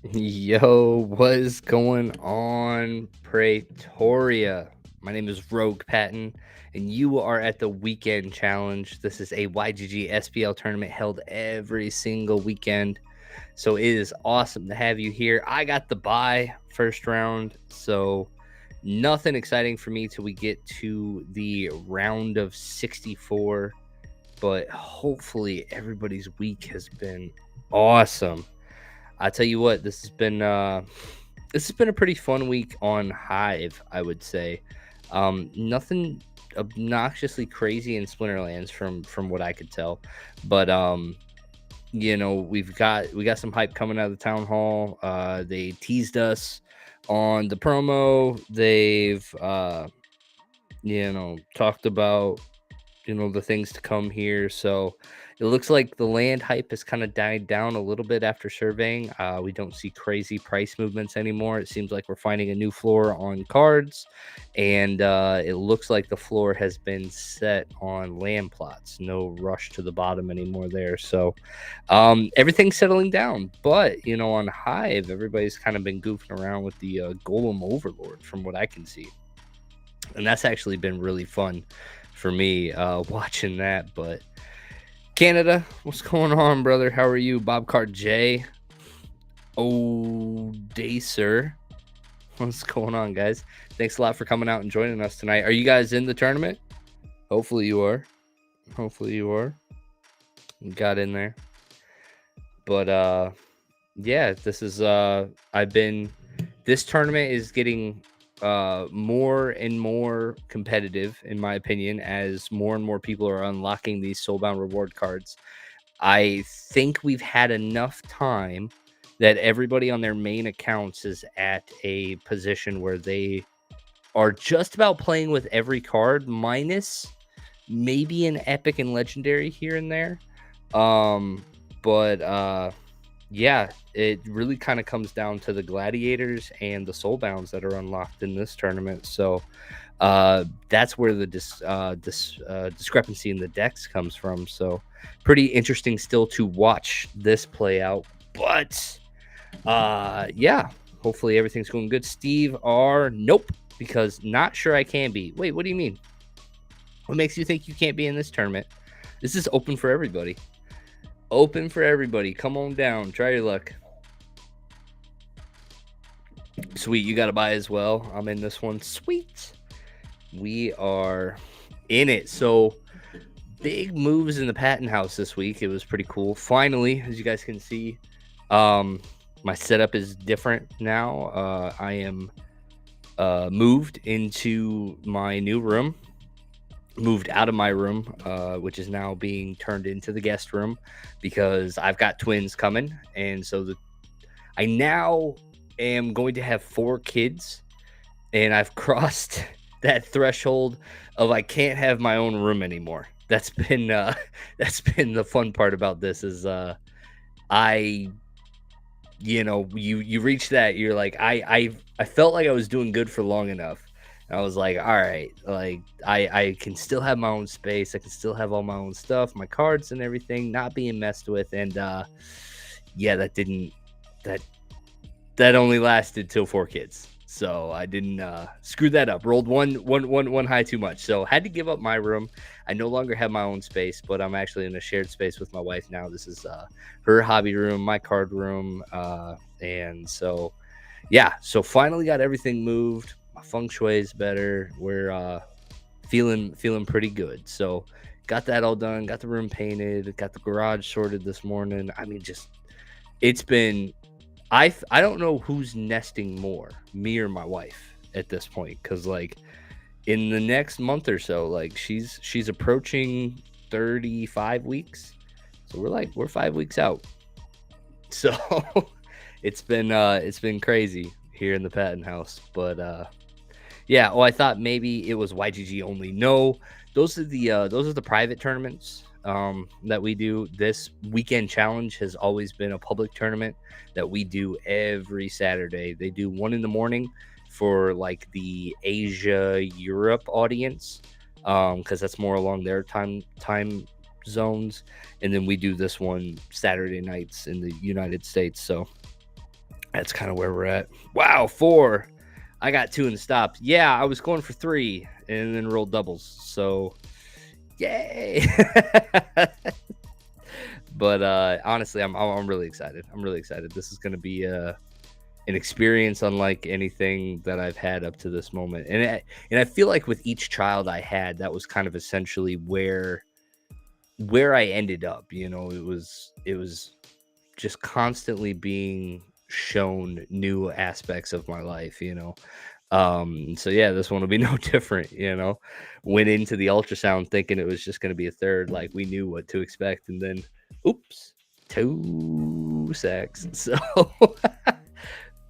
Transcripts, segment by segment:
Yo, what is going on, Pretoria? My name is RoguePatton, and you are at the Weekend Challenge. This is a YGG SPL tournament held every single weekend. So it is awesome to have you here. I got the bye first round, so nothing exciting for me till we get to the round of 64. But hopefully everybody's week has been awesome. I tell you what, this has been a pretty fun week on Hive, I would say. Nothing obnoxiously crazy in Splinterlands from what I could tell, but we got some hype coming out of the town hall. They teased us on the promo. They've talked about the things to come here. So it looks like the land hype has kind of died down a little bit after surveying. We don't see crazy price movements anymore. It seems like we're finding a new floor on cards, and it looks like the floor has been set on land plots. No rush to the bottom anymore there. So everything's settling down. But on Hive, everybody's kind of been goofing around with the Golem Overlord, from what I can see, and that's actually been really fun for me watching that. But Canada, what's going on, brother? How are you? Bobcart J. Oh, day, sir. What's going on, guys? Thanks a lot for coming out and joining us tonight. Are you guys in the tournament? Hopefully you are. You got in there. But yeah, this tournament is getting more and more competitive, in my opinion, as more and more people are unlocking these soulbound reward cards. I think we've had enough time that everybody on their main accounts is at a position where they are just about playing with every card, minus maybe an epic and legendary here and there. But yeah, it really kind of comes down to the gladiators and the soulbounds that are unlocked in this tournament. So that's where the discrepancy in the decks comes from. So pretty interesting still to watch this play out. But yeah, hopefully everything's going good. Steve R, nope, because not sure I can be. Wait, what do you mean? What makes you think you can't be in this tournament? This is open for everybody. Open for everybody. Come on down. Try your luck. Sweet. You got to buy as well. I'm in this one. Sweet. We are in it. So big moves in the Patton house this week. It was pretty cool. Finally, as you guys can see, my setup is different now. I am moved into my new room. Moved out of my room, which is now being turned into the guest room, because I've got twins coming, and so I now am going to have 4 kids, and I've crossed that threshold of I can't have my own room anymore. That's been the fun part about this is I you reach that, you're like I felt like I was doing good for long enough. I was like, all right, like I can still have my own space. I can still have all my own stuff, my cards and everything, not being messed with. And yeah, that only lasted till 4 kids. So I didn't screw that up. Rolled one high too much. So had to give up my room. I no longer have my own space, but I'm actually in a shared space with my wife now. This is her hobby room, my card room, and so yeah. So finally got everything moved. My feng shui is better. We're feeling pretty good. So got that all done. Got the room painted. Got the garage sorted this morning. I mean, just it's been. I don't know who's nesting more, me or my wife at this point, because like in the next month or so, like she's approaching 35 weeks. So we're 5 weeks out. So it's been crazy here in the Patton house, but yeah. Oh, I thought maybe it was YGG only. No, those are the private tournaments that we do. This weekend challenge has always been a public tournament that we do every Saturday. They do one in the morning for like the Asia Europe audience, because that's more along their time zones, and then we do this one Saturday nights in the United States. So That's kind of where we're at. Wow, 4. I got 2 in the stop. Yeah, I was going for 3 and then rolled doubles. So, yay! But honestly, I'm really excited. I'm really excited. This is going to be an experience unlike anything that I've had up to this moment. And I feel like with each child I had, that was kind of essentially where I ended up. You know, it was just constantly being shown new aspects of my life, you know. So yeah, this one will be no different, you know. Went into the ultrasound thinking it was just going to be a third, like we knew what to expect, and then oops, 2 sacks. So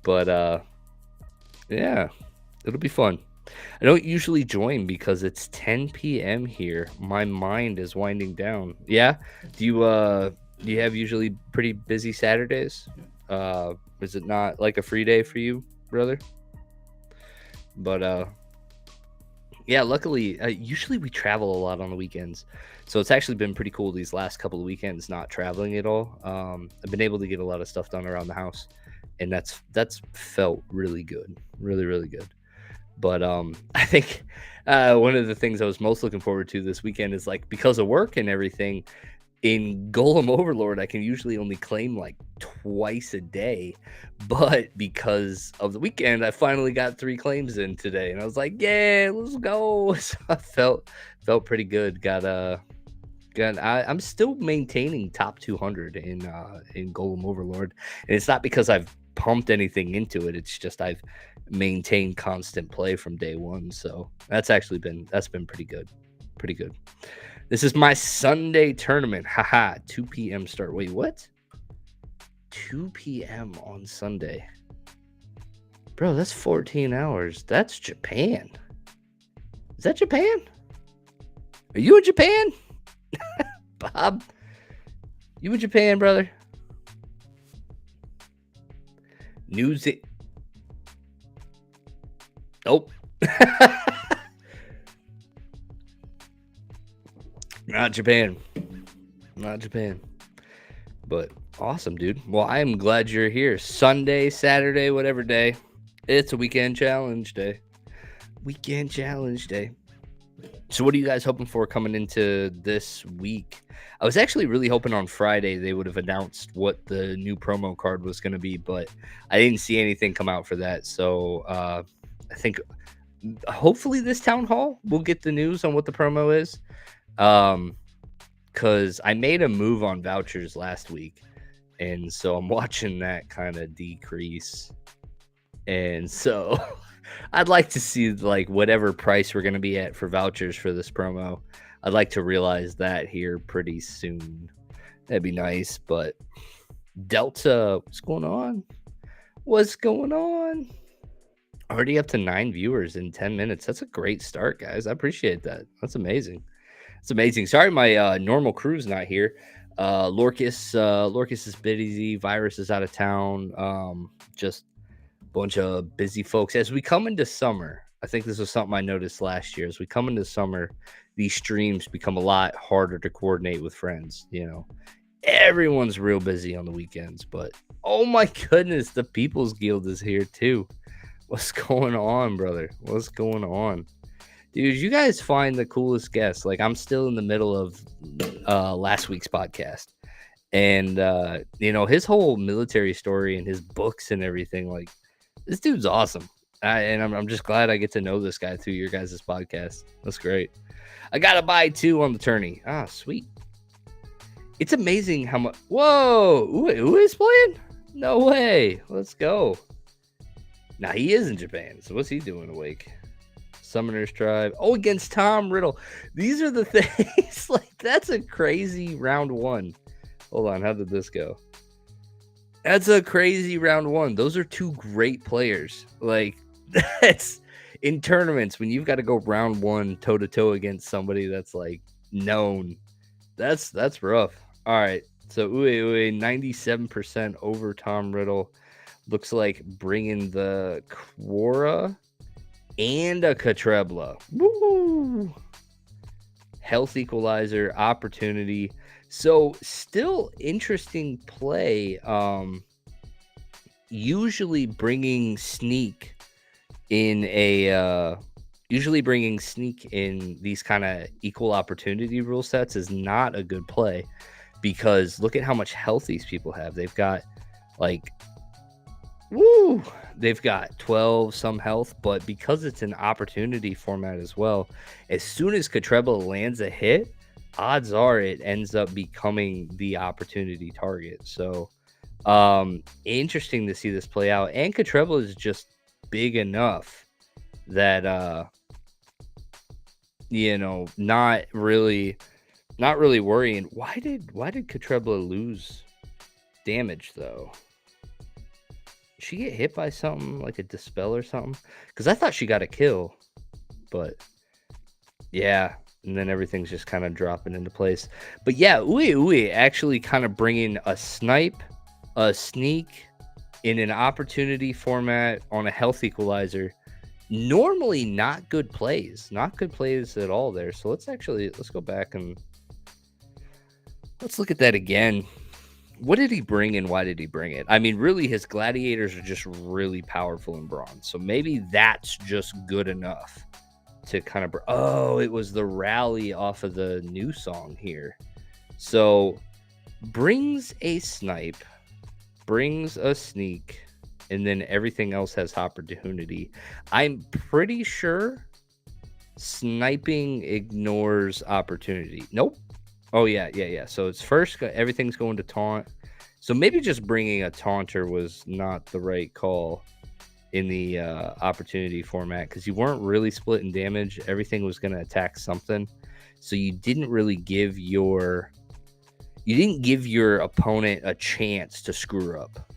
but yeah, it'll be fun. I don't usually join because it's 10 p.m. here. My mind is winding down. Yeah. Do you have usually pretty busy Saturdays? Is it not like a free day for you, brother? But yeah, luckily usually we travel a lot on the weekends. So it's actually been pretty cool these last couple of weekends not traveling at all. I've been able to get a lot of stuff done around the house, and that's felt really good. Really, really good. But I think one of the things I was most looking forward to this weekend is like because of work and everything in Golem Overlord, I can usually only claim like twice a day. But because of the weekend, I finally got 3 claims in today, and I was like, yeah, let's go. So I felt pretty good. I'm still maintaining top 200 in Golem Overlord, and it's not because I've pumped anything into it. It's just I've maintained constant play from day one. So that's been pretty good, pretty good. This is my Sunday tournament. Haha, 2 p.m. start. Wait, what? 2 p.m. on Sunday, bro. That's 14 hours. That's Japan. Is that Japan? Are you in Japan? Bob, you in Japan, brother? News it. Nope. Not Japan. Not Japan. But awesome, dude. Well, I am glad you're here. Sunday, Saturday, whatever day. It's a weekend challenge day. Weekend challenge day. So what are you guys hoping for coming into this week? I was actually really hoping on Friday they would have announced what the new promo card was going to be, but I didn't see anything come out for that. So I think hopefully this town hall we'll get the news on what the promo is. Because I made a move on vouchers last week, and so I'm watching that kind of decrease. And so I'd like to see like whatever price we're going to be at for vouchers for this promo. I'd like to realize that here pretty soon. That'd be nice. But Delta, what's going on? What's going on? Already up to 9 viewers in 10 minutes. That's a great start, guys. I appreciate that. That's amazing. It's amazing. Sorry, my normal crew's not here. Lorcus is busy. Virus is out of town. Just a bunch of busy folks. As we come into summer, I think this was something I noticed last year. As we come into summer, these streams become a lot harder to coordinate with friends. You know, everyone's real busy on the weekends. But oh my goodness, the People's Guild is here too. What's going on, brother? What's going on? Dude, you guys find the coolest guests. Like, I'm still in the middle of last week's podcast. And, you know, his whole military story and his books and everything, like, this dude's awesome. And I'm just glad I get to know this guy through your guys' podcast. That's great. I got to buy 2 on the tourney. Ah, sweet. It's amazing how much. Whoa. Who is playing? No way. Let's go. Now, he is in Japan. So what's he doing awake? Summoner's Tribe. Oh, against Tom Riddle. These are the things. Like, that's a crazy round 1. Hold on. How did this go? That's a crazy round 1. Those are 2 great players. Like, that's in tournaments when you've got to go round 1 toe to toe against somebody that's like known. That's rough. All right. So, 97% over Tom Riddle. Looks like bringing the Quora and a Katrebla. Woo! Health equalizer, opportunity. So still interesting play. usually bringing sneak in a these kind of equal opportunity rule sets is not a good play, because look at how much health these people have. They've got like they've got 12 some health, but because it's an opportunity format as well, as soon as Katrebla lands a hit, odds are it ends up becoming the opportunity target. So interesting to see this play out. And Katrebla is just big enough that not really worrying. Why did Katrebla lose damage though? Did she get hit by something like a dispel or something? Because I thought she got a kill, but yeah, and then everything's just kind of dropping into place. But yeah, Uwe actually kind of bringing a snipe, a sneak in an opportunity format on a health equalizer. Normally not good plays at all there. So let's go back and let's look at that again. What did he bring and why did he bring it? I mean, really, his gladiators are just really powerful in bronze. So maybe that's just good enough to kind of... Oh, it was the rally off of the new song here. So brings a snipe, brings a sneak, and then everything else has opportunity. I'm pretty sure sniping ignores opportunity. Nope. Oh, yeah. So it's first, everything's going to taunt. So maybe just bringing a taunter was not the right call in the opportunity format, because you weren't really splitting damage. Everything was going to attack something. So you didn't really give your opponent a chance to screw up.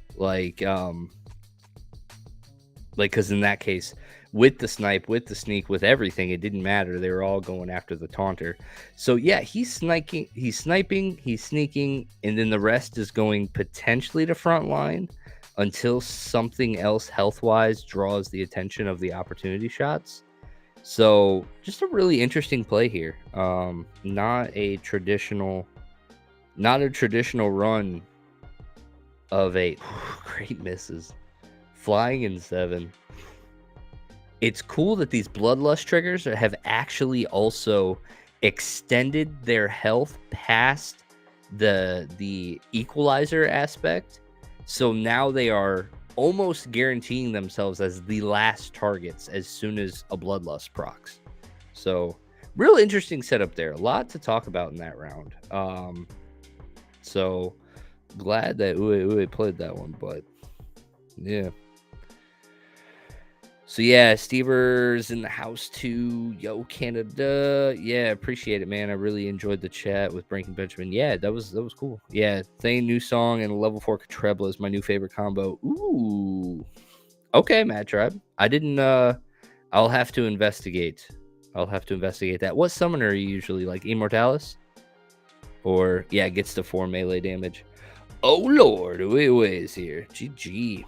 Because in that case, with the snipe, with the sneak, with everything, it didn't matter. They were all going after the taunter. So yeah, he's sniping, he's sneaking, and then the rest is going potentially to front line until something else health-wise draws the attention of the opportunity shots. So just a really interesting play here. Not a traditional run of a great misses. Flying in 7. It's cool that these bloodlust triggers have actually also extended their health past the equalizer aspect. So now they are almost guaranteeing themselves as the last targets as soon as a bloodlust procs. So real interesting setup there. A lot to talk about in that round. So glad that Uwe played that one, but yeah. So yeah, Stever's in the house too. Yo, Canada. Yeah, appreciate it, man. I really enjoyed the chat with Breaking Benjamin. Yeah, that was cool. Yeah, Thane new song and level 4 Trebla is my new favorite combo. Ooh. Okay, Mad Tribe. I didn't I'll have to investigate. that. What summoner are you usually like? Immortalis? Or yeah, it gets to 4 melee damage. Oh Lord, Uwe is here. GG.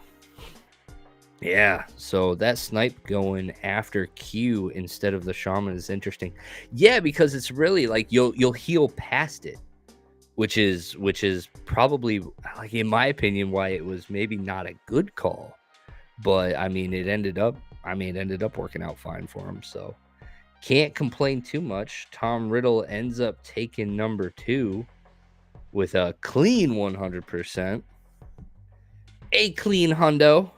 Yeah, so that snipe going after Q instead of the shaman is interesting. Yeah, because it's really like you'll heal past it, which is probably, like, in my opinion, why it was maybe not a good call. But I mean, it ended up working out fine for him. So can't complain too much. Tom Riddle ends up taking number 2 with a clean 100%. A clean hundo.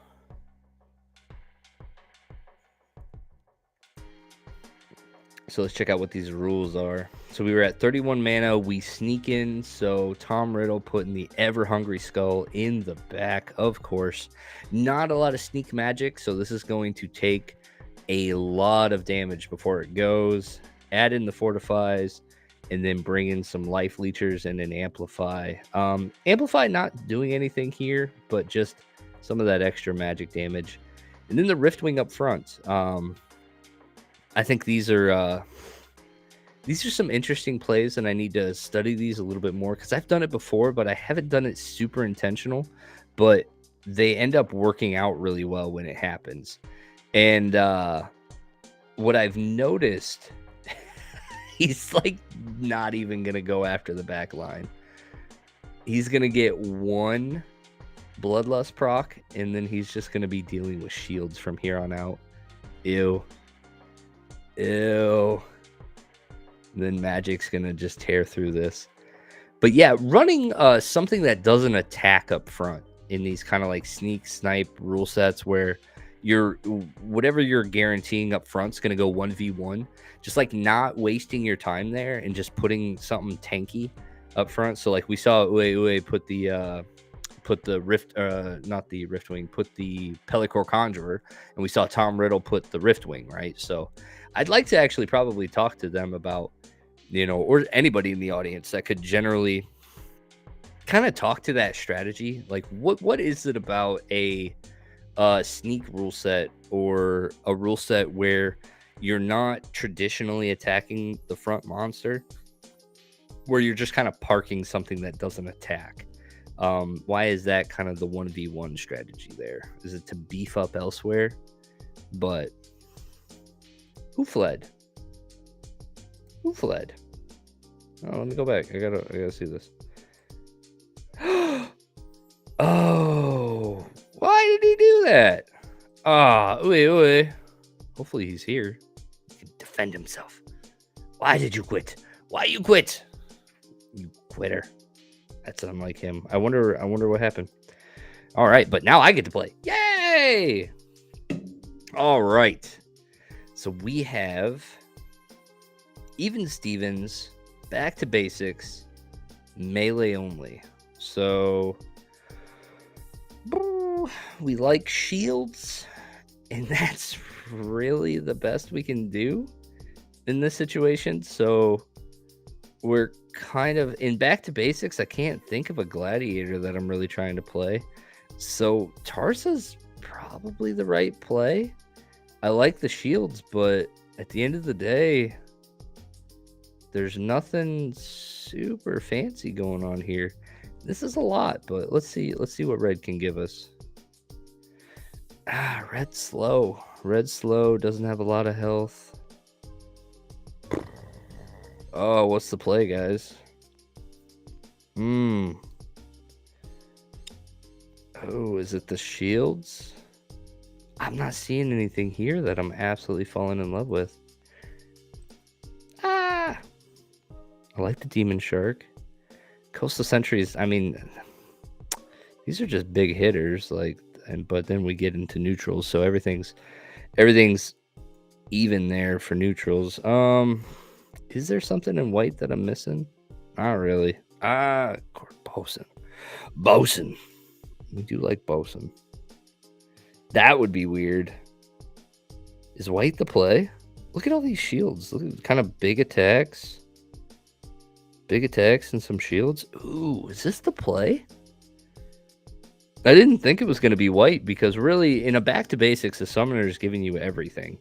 So let's check out what these rules are. So we were at 31 mana. We sneak in. So Tom Riddle putting the ever hungry skull in the back, of course. Not a lot of sneak magic. So this is going to take a lot of damage before it goes. Add in the fortifies and then bring in some life leechers and an amplify. Amplify not doing anything here, but just some of that extra magic damage. And then the Riftwing up front. I think these are some interesting plays, and I need to study these a little bit more because I've done it before, but I haven't done it super intentional. But they end up working out really well when it happens. And what I've noticed, he's like not even gonna go after the back line. He's gonna get one Bloodlust proc, and then he's just going to be dealing with shields from here on out. Ew. Ew. Then Magic's going to just tear through this. But yeah, running something that doesn't attack up front in these kind of like sneak snipe rule sets where whatever you're guaranteeing up front is going to go 1v1, just like not wasting your time there and just putting something tanky up front. So like we saw Ue put the Rift, not the Riftwing, put the Pellicor Conjurer, and we saw Tom Riddle put the Riftwing, right? So I'd like to actually probably talk to them about, or anybody in the audience that could generally kind of talk to that strategy. Like what is it about a sneak rule set or a rule set where you're not traditionally attacking the front monster, where you're just kind of parking something that doesn't attack? Why is that kind of the 1v1 strategy there? Is it to beef up elsewhere? But who fled? Who fled? Oh, let me go back. I gotta see this. Oh, why did he do that? Ue. Hopefully he's here. He can defend himself. Why did you quit? Why you quit? You quitter. That's unlike him. I wonder what happened. All right, but now I get to play. Yay! All right. So we have Even Stevens, back to basics, melee only. So we like shields, and that's really the best we can do in this situation. So we're kind of in back to basics. I can't think of a gladiator that I'm really trying to play. So Tarsa's probably the right play. I like the shields, but at the end of the day, there's nothing super fancy going on here. This is a lot, but let's see what red can give us. Red slow. Red slow doesn't have a lot of health. Oh, what's the play, guys? Oh, is it the shields? I'm not seeing anything here that I'm absolutely falling in love with. I like the Demon Shark. Coastal Sentries, I mean, these are just big hitters, but then we get into neutrals, so everything's even there for neutrals. Is there something in white that I'm missing? Not really. Bosun. We do like Bosun. That would be weird. Is white the play? Look at all these shields. Look at kind of big attacks. Big attacks and some shields. Ooh, is this the play? I didn't think it was going to be white because really in a back to basics, the summoner is giving you everything.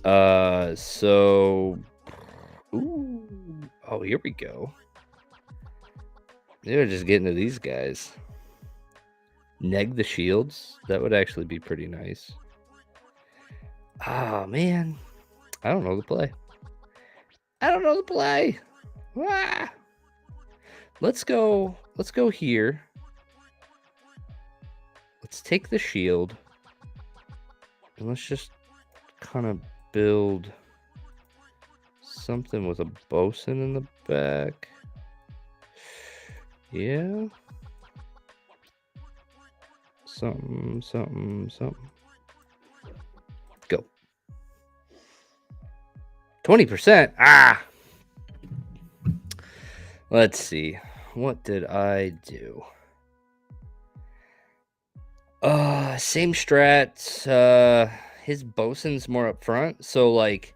So, ooh, oh, here we go. They're just getting to these guys. Neg the shields. That would actually be pretty nice. Oh, man. I don't know the play. Ah! Let's go here. Let's take the shield. And let's just kind of build something with a bosun in the back. Yeah. Something. Go. 20%. Let's see. What did I do? Same strat. His bosun's more up front, so like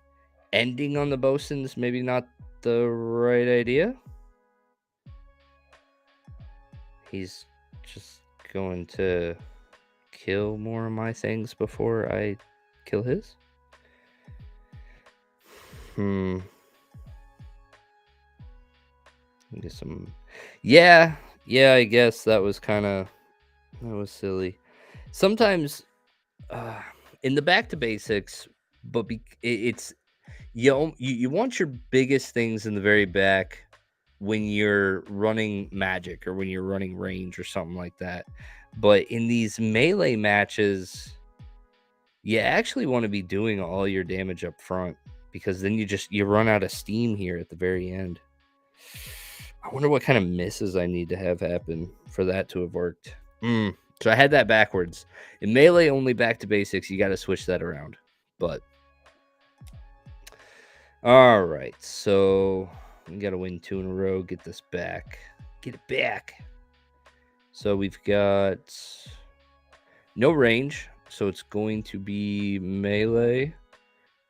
ending on the bosun's maybe not the right idea. He's just going to kill more of my things before I kill his. Get some. Yeah, I guess that was silly. Sometimes in the back to basics, but it's you want your biggest things in the very back when you're running magic or when you're running range or something like that. But in these melee matches, you actually want to be doing all your damage up front, because then you run out of steam here at the very end. I wonder what kind of misses I need to have happen for that to have worked. So I had that backwards. In melee, only back to basics. You got to switch that around. But all right, so we got to win 2 in a row. Get this back. Get it back. So we've got no range, so it's going to be melee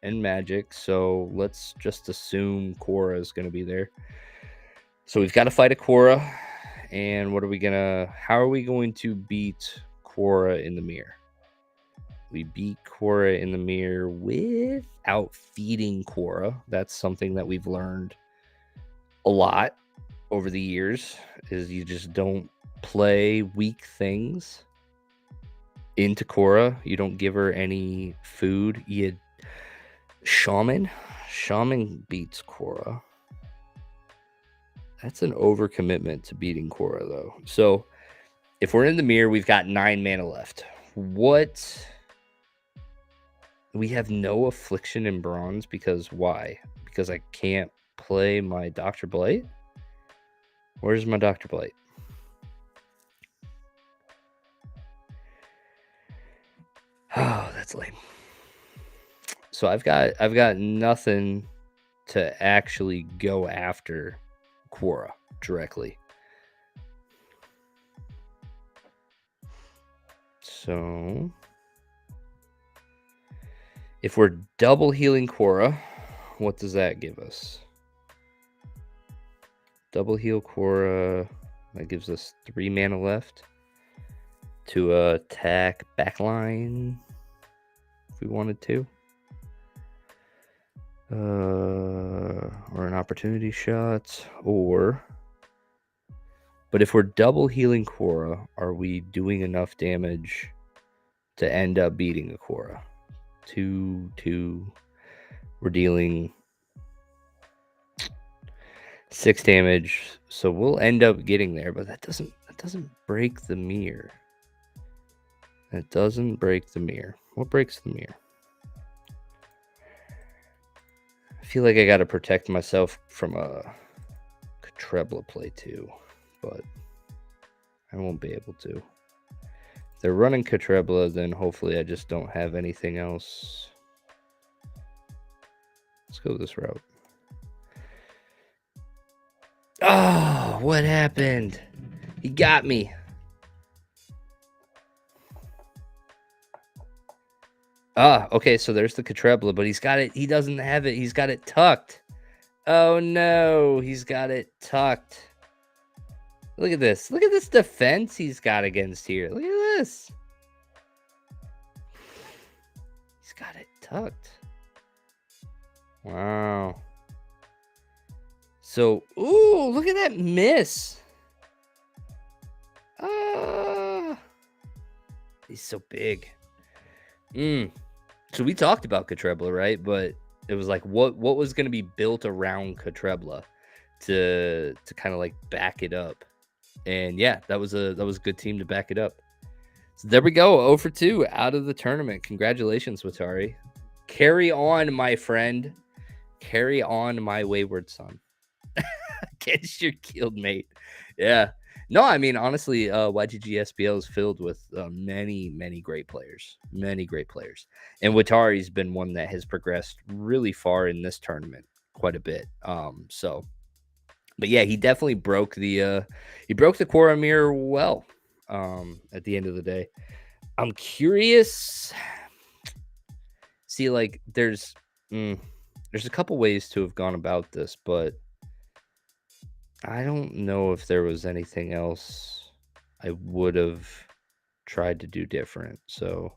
and magic. So let's just assume Korra is going to be there. So we've got to fight a Korra, and how are we going to beat Korra in the mirror? We beat Korra in the mirror without feeding Korra. That's something that we've learned a lot over the years, is you just don't play weak things into Korra. You don't give her any food. Shaman beats Korra. That's an overcommitment to beating Korra, though. So if we're in the mirror, we've got 9 mana left. We have no affliction in bronze, because why? Because I can't play my Dr. Blight? Where's my Dr. Blight? Oh, that's lame. So I've got nothing to actually go after Korra directly. So if we're double healing Korra, what does that give us? Double heal Korra, that gives us 3 mana left to attack backline if we wanted to. Or an opportunity shot, but if we're double healing Korra, are we doing enough damage to end up beating a Korra? 2, we're dealing 6 damage, so we'll end up getting there, but that doesn't break the mirror. That doesn't break the mirror. What breaks the mirror? I feel like I got to protect myself from a Trebla play too, but I won't be able to. If they're running Katrebla, then hopefully I just don't have anything else. Let's go this route. Oh, what happened? He got me. Okay, so there's the Katrebla, but he's got it. He doesn't have it. He's got it tucked. Oh no, he's got it tucked. Look at this. Look at this defense he's got against here. Look at this. He's got it tucked. Wow. So, ooh, look at that miss. He's so big. So we talked about Katrebla, right? But it was like, what was going to be built around Katrebla to kind of like back it up. And yeah, that was a good team to back it up. So there we go, 0 for 2 out of the tournament. Congratulations, Watari. Carry on, my friend. Carry on, my wayward son. Against your guildmate. Yeah. No, I mean, honestly, YGG SPL is filled with many, many great players. Many great players. And Watari's been one that has progressed really far in this tournament, quite a bit. But yeah, he definitely broke the Korra mirror well at the end of the day. I'm curious. See, like, there's a couple ways to have gone about this, but I don't know if there was anything else I would have tried to do different. So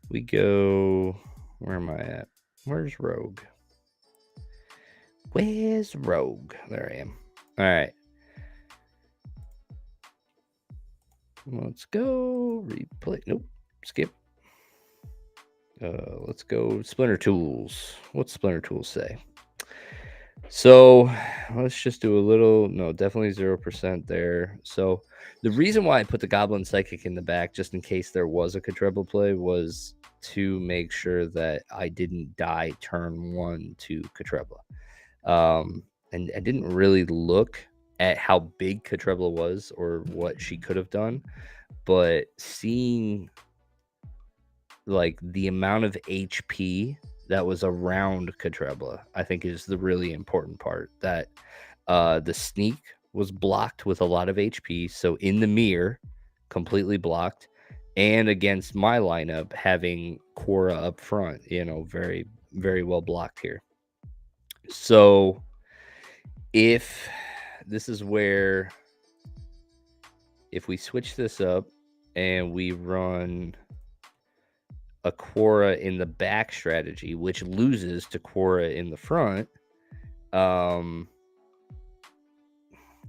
we go, where am I at? Where's Rogue? Where's Rogue? There I am. All right. Let's go replay. Nope. Skip. Let's go Splinter Tools. What's Splinter Tools say? So let's just do a little, no, definitely 0% there. So the reason why I put the Goblin Psychic in the back, just in case there was a Katrebla play, was to make sure that I didn't die turn 1 to Katrebla. And I didn't really look at how big Katrebla was or what she could have done, but seeing like the amount of HP that was around Katrebla, I think is the really important part. That the sneak was blocked with a lot of HP, so in the mirror, completely blocked, and against my lineup, having Quora up front, very, very well blocked here. So if this is where, if we switch this up and we run a Quora in the back strategy, which loses to Quora in the front,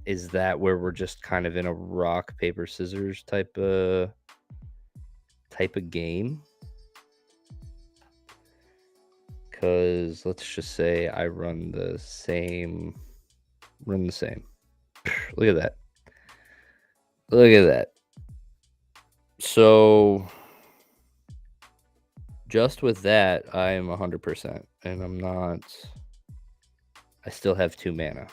is that where we're just kind of in a rock, paper, scissors type of game? Because let's just say I run the same. Look at that. Look at that. So just with that, I am 100%, and I'm not. I still have 2 mana.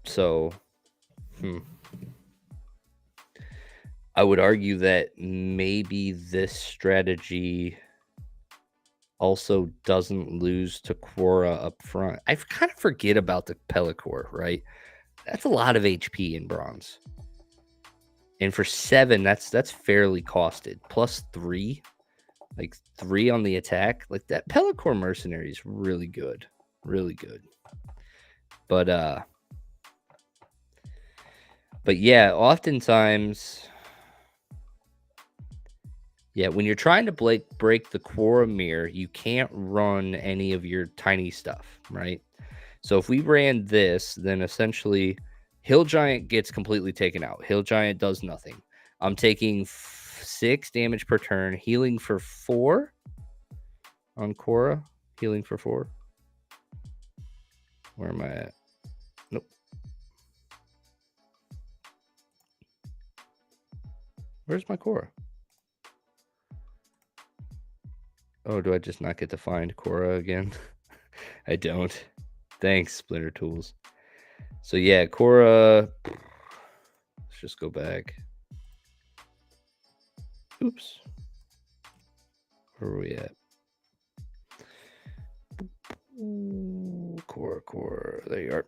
So, I would argue that maybe this strategy also doesn't lose to Quora up front. I kind of forget about the Pellicor, right? That's a lot of HP in bronze. And for 7, that's fairly costed. Plus 3, like 3 on the attack. Like that Pellicor Mercenary is really good. Really good. But yeah, oftentimes, yeah, when you're trying to break the Quora mirror, you can't run any of your tiny stuff, right? So if we ran this, then essentially Hill Giant gets completely taken out. Hill Giant does nothing. I'm taking 6 damage per turn, healing for 4 on Quora. Healing for 4. Where am I at? Nope. Where's my Quora? Oh, do I just not get to find Quora again? I don't. Thanks, Splinter Tools. So yeah, Quora. Let's just go back. Oops. Where are we at? Quora. There you are.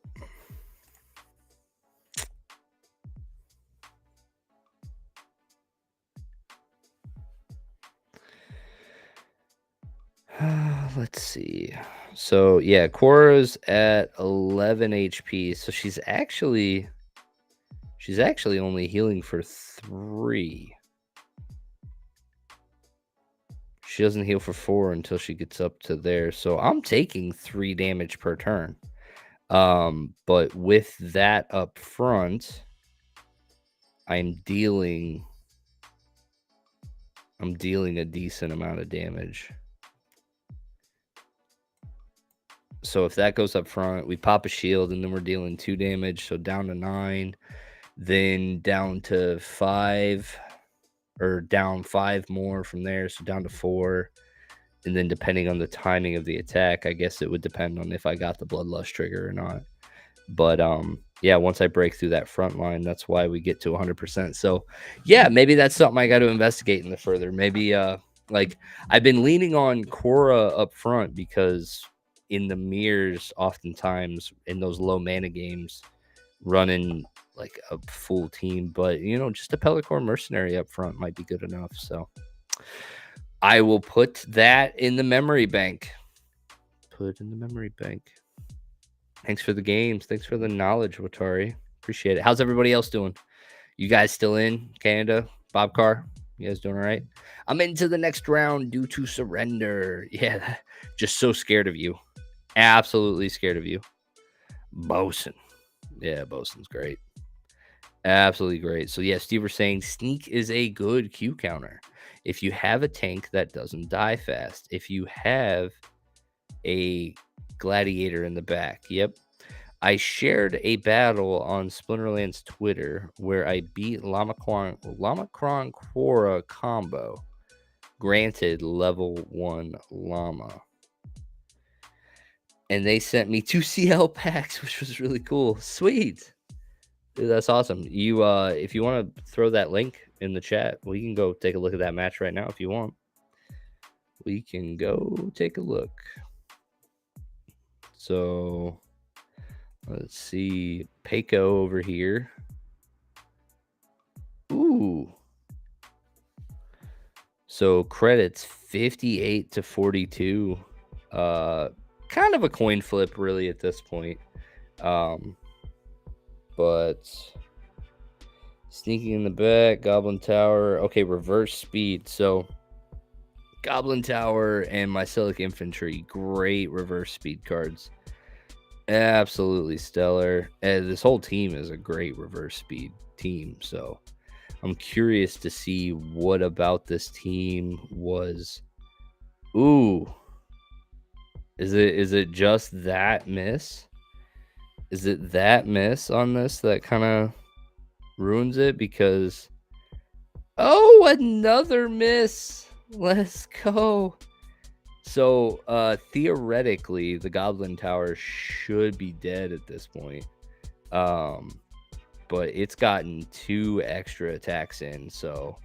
Let's see. So yeah, Quora's at 11 HP. So she's actually only healing for 3. She doesn't heal for 4 until she gets up to there. So I'm taking 3 damage per turn. But with that up front, I'm dealing a decent amount of damage. So if that goes up front, we pop a shield, and then we're dealing 2 damage. So down to 9, then down to 5, or down 5 more from there. So down to 4. And then depending on the timing of the attack, I guess it would depend on if I got the Bloodlust trigger or not. But yeah, once I break through that front line, that's why we get to 100%. So yeah, maybe that's something I got to investigate in the further. Maybe like I've been leaning on Quora up front because in the mirrors, oftentimes in those low mana games, running like a full team, but just a Pellicor Mercenary up front might be good enough. So I will put that in the memory bank. Thanks for the games. Thanks for the knowledge, Watari. Appreciate it. How's everybody else doing? You guys still in Canada? Bob Carr, you guys doing all right? I'm into the next round due to surrender. Yeah, just so scared of you. Absolutely scared of you. Bosun. Yeah, Bosun's great. Absolutely great. So yeah, Steve was saying sneak is a good Q counter. If you have a tank that doesn't die fast, if you have a gladiator in the back. Yep. I shared a battle on Splinterlands Twitter where I beat Lamacron Quora combo. Granted, level 1 llama. And they sent me 2 CL packs, which was really cool. Sweet. Dude, that's awesome. You if you want to throw that link in the chat, we can go take a look at that match right now if you want. We can go take a look. So let's see. Peiko over here. Ooh. So credits 58 to 42. Kind of a coin flip really at this point. But sneaking in the back, Goblin Tower. Okay, reverse speed. So Goblin Tower and Mycelic Infantry, great reverse speed cards. Absolutely stellar. This whole team is a great reverse speed team. So I'm curious to see what about this team was. Ooh. Is it just that miss? Is it that miss on this that kind of ruins it? Because another miss. Let's go. So theoretically the Goblin Tower should be dead at this point. But it's gotten 2 extra attacks in, so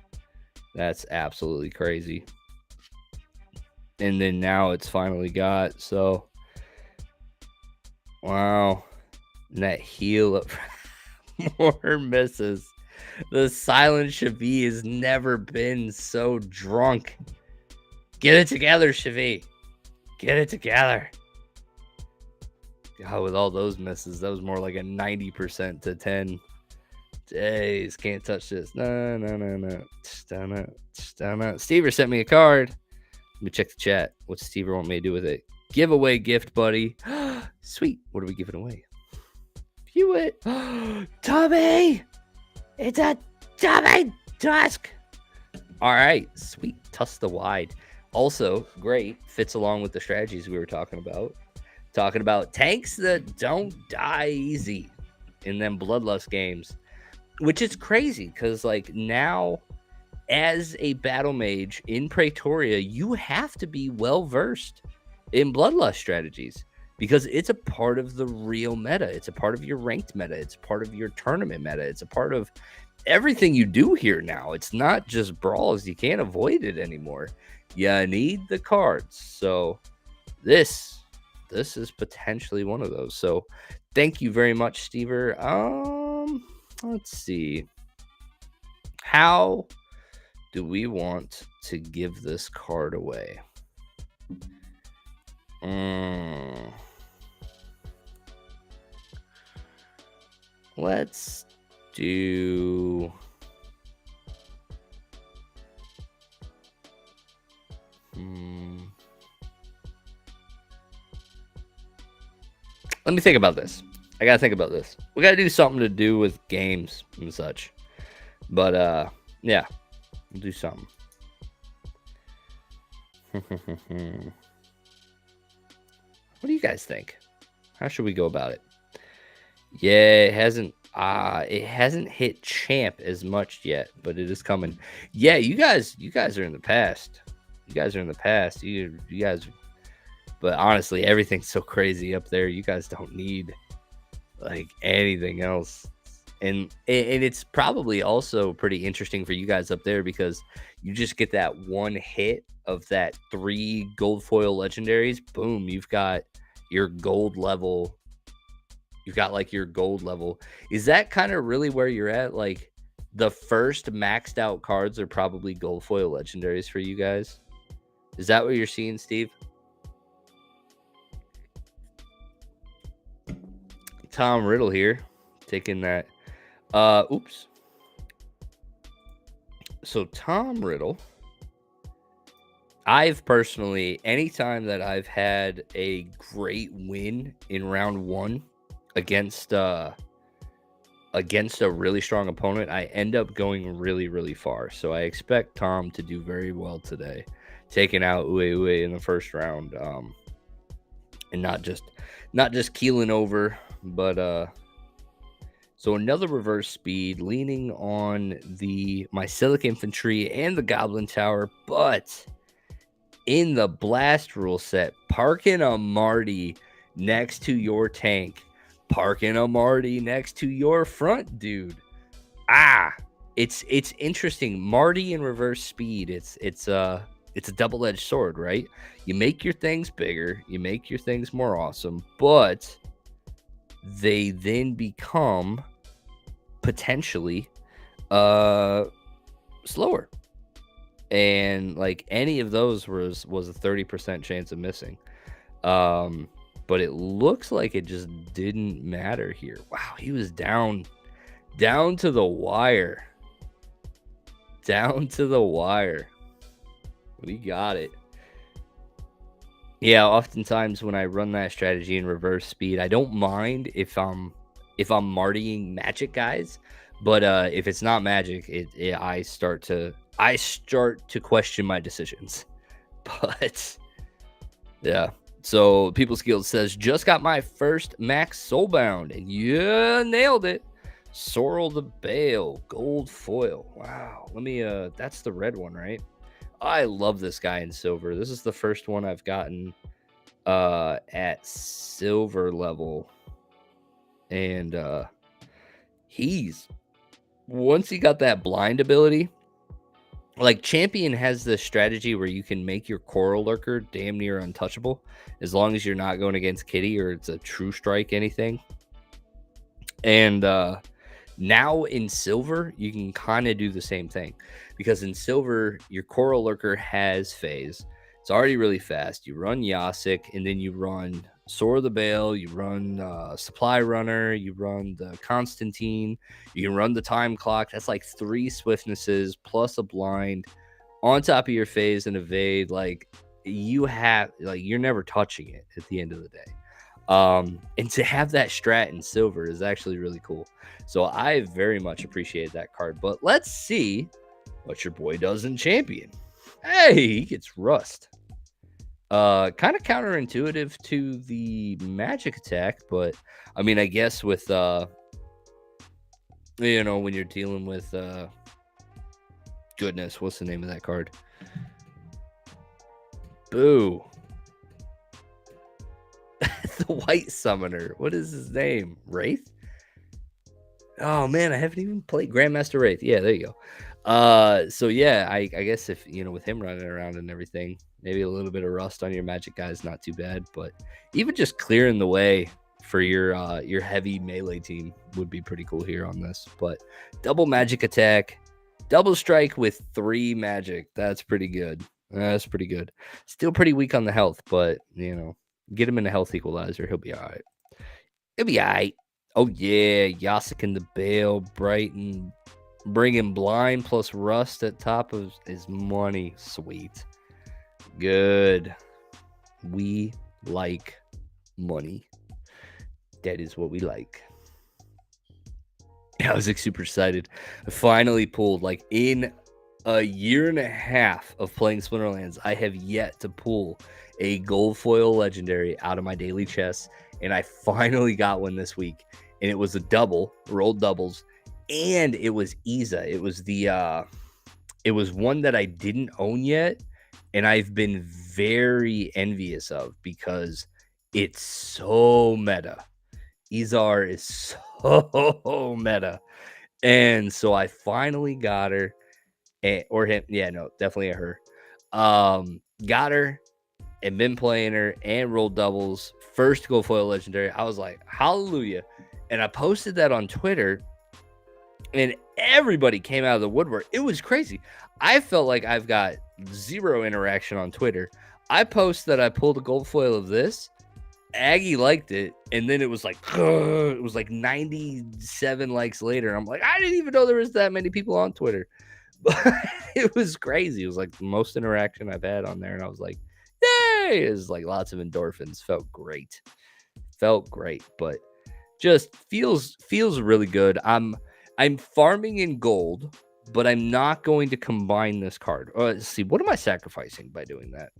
that's absolutely crazy. And then now it's finally got, so wow. And that heal up more misses. The silent Shavi has never been so drunk. Get it together, Shavi. Get it together. God, with all those misses, that was more like a 90% to 10. Days, can't touch this. No. Stever sent me a card. Let me check the chat. What's Stever want me to do with it? Giveaway gift, buddy. Sweet. What are we giving away? View it. Tommy! It's a Tommy Tusk! All right. Sweet. Tusk the Wide. Also, great. Fits along with the strategies we were talking about. Talking about tanks that don't die easy in them Bloodlust games. Which is crazy, because like now, as a battle mage in Praetoria, you have to be well versed in Bloodlust strategies because it's a part of the real meta. It's a part of your ranked meta. It's a part of your tournament meta. It's a part of everything you do here now. It's not just brawls. You can't avoid it anymore. You need the cards. So this is potentially one of those. So thank you very much, Stever. Let's see. How do we want to give this card away? Let's do... Let me think about this. I gotta think about this. We gotta do something to do with games and such. But yeah, we'll do something. What do you guys think? How should we go about it? Yeah, it hasn't hit champ as much yet, but it is coming. Yeah, you guys are in the past. You guys are in the past. You guys, but honestly, everything's so crazy up there. You guys don't need like anything else. And it's probably also pretty interesting for you guys up there because you just get that one hit of that 3 gold foil legendaries. Boom, you've got your gold level. You've got like your gold level. Is that kind of really where you're at? Like the first maxed out cards are probably gold foil legendaries for you guys. Is that what you're seeing, Steve? Tom Riddle here, taking that. Oops. So Tom Riddle, I've personally, anytime that I've had a great win in round 1 against against a really strong opponent, I end up going really, really far. So I expect Tom to do very well today, taking out Ue in the first round, and not just keeling over, but so another reverse speed, leaning on the Mycelic Infantry and the Goblin Tower, but in the blast rule set, parking a Marty next to your tank, parking a Marty next to your front dude. It's interesting. Marty in reverse speed. It's a double-edged sword, right? You make your things bigger, you make your things more awesome, but they then become potentially slower. And like any of those was a 30% chance of missing. But it looks like it just didn't matter here. Wow, he was down to the wire. Down to the wire. But he got it. Yeah, oftentimes when I run that strategy in reverse speed, I don't mind if I'm Martying magic guys, but if it's not magic, I start to question my decisions. But yeah. So People's Guild says, just got my first max soulbound, and yeah, nailed it. Sorrel the Bale, gold foil. Wow. Let me that's the red one, right? I love this guy in silver. This is the first one I've gotten at silver level. And he's, once he got that blind ability, like Champion has this strategy where you can make your Coral Lurker damn near untouchable as long as you're not going against Kitty or it's a true strike anything. And now in silver, you can kind of do the same thing, because in silver, your Coral Lurker has phase. It's already really fast. You run Yasik, and then you run Sword of the Bale, you run Supply Runner, you run the Constantine, you can run the Time Clock. That's like 3 swiftnesses plus a blind on top of your phase and evade. Like you're never touching it at the end of the day. And to have that strat in silver is actually really cool. So I very much appreciate that card. But let's see what your boy does in Champion. Hey, he gets Rust. Kind of counterintuitive to the magic attack, but I mean, I guess with when you're dealing with goodness, what's the name of that card? Boo. The White Summoner. What is his name? Wraith? Oh man, I haven't even played Grandmaster Wraith. Yeah, there you go. So yeah, I guess if with him running around and everything, maybe a little bit of rust on your magic guy is not too bad. But even just clearing the way for your heavy melee team would be pretty cool here on this. But double magic attack, double strike with 3 magic. That's pretty good. That's pretty good. Still pretty weak on the health, but get him in a health equalizer, he'll be all right. He'll be all right. Oh yeah, Yasik and the Bale, Brighton, bringing blind plus rust at top of his money. Sweet. Good. We like money. That is what we like. I was super excited. I finally pulled, like, in a year and a half of playing Splinterlands, I have yet to pull a gold foil legendary out of my daily chest, and I finally got one this week. And it was a double, rolled doubles, and it was Iza. It was it was one that I didn't own yet, and I've been very envious of because it's so meta. Izar is so meta, and so I finally got her, or him. Yeah, no, definitely a her. Got her and been playing her and rolled doubles. First gold foil legendary. I was like, hallelujah. And I posted that on Twitter, and everybody came out of the woodwork. It was crazy. I felt like I've got 0 interaction on Twitter. I post that I pulled a gold foil of this. Aggie liked it, and then it was like 97 likes later. I'm like, I didn't even know there was that many people on Twitter. But it was crazy. It was like the most interaction I've had on there, and I was like, yay! It was like lots of endorphins. Felt great. But Just feels really good. I'm farming in gold, but I'm not going to combine this card. Let's see, what am I sacrificing by doing that?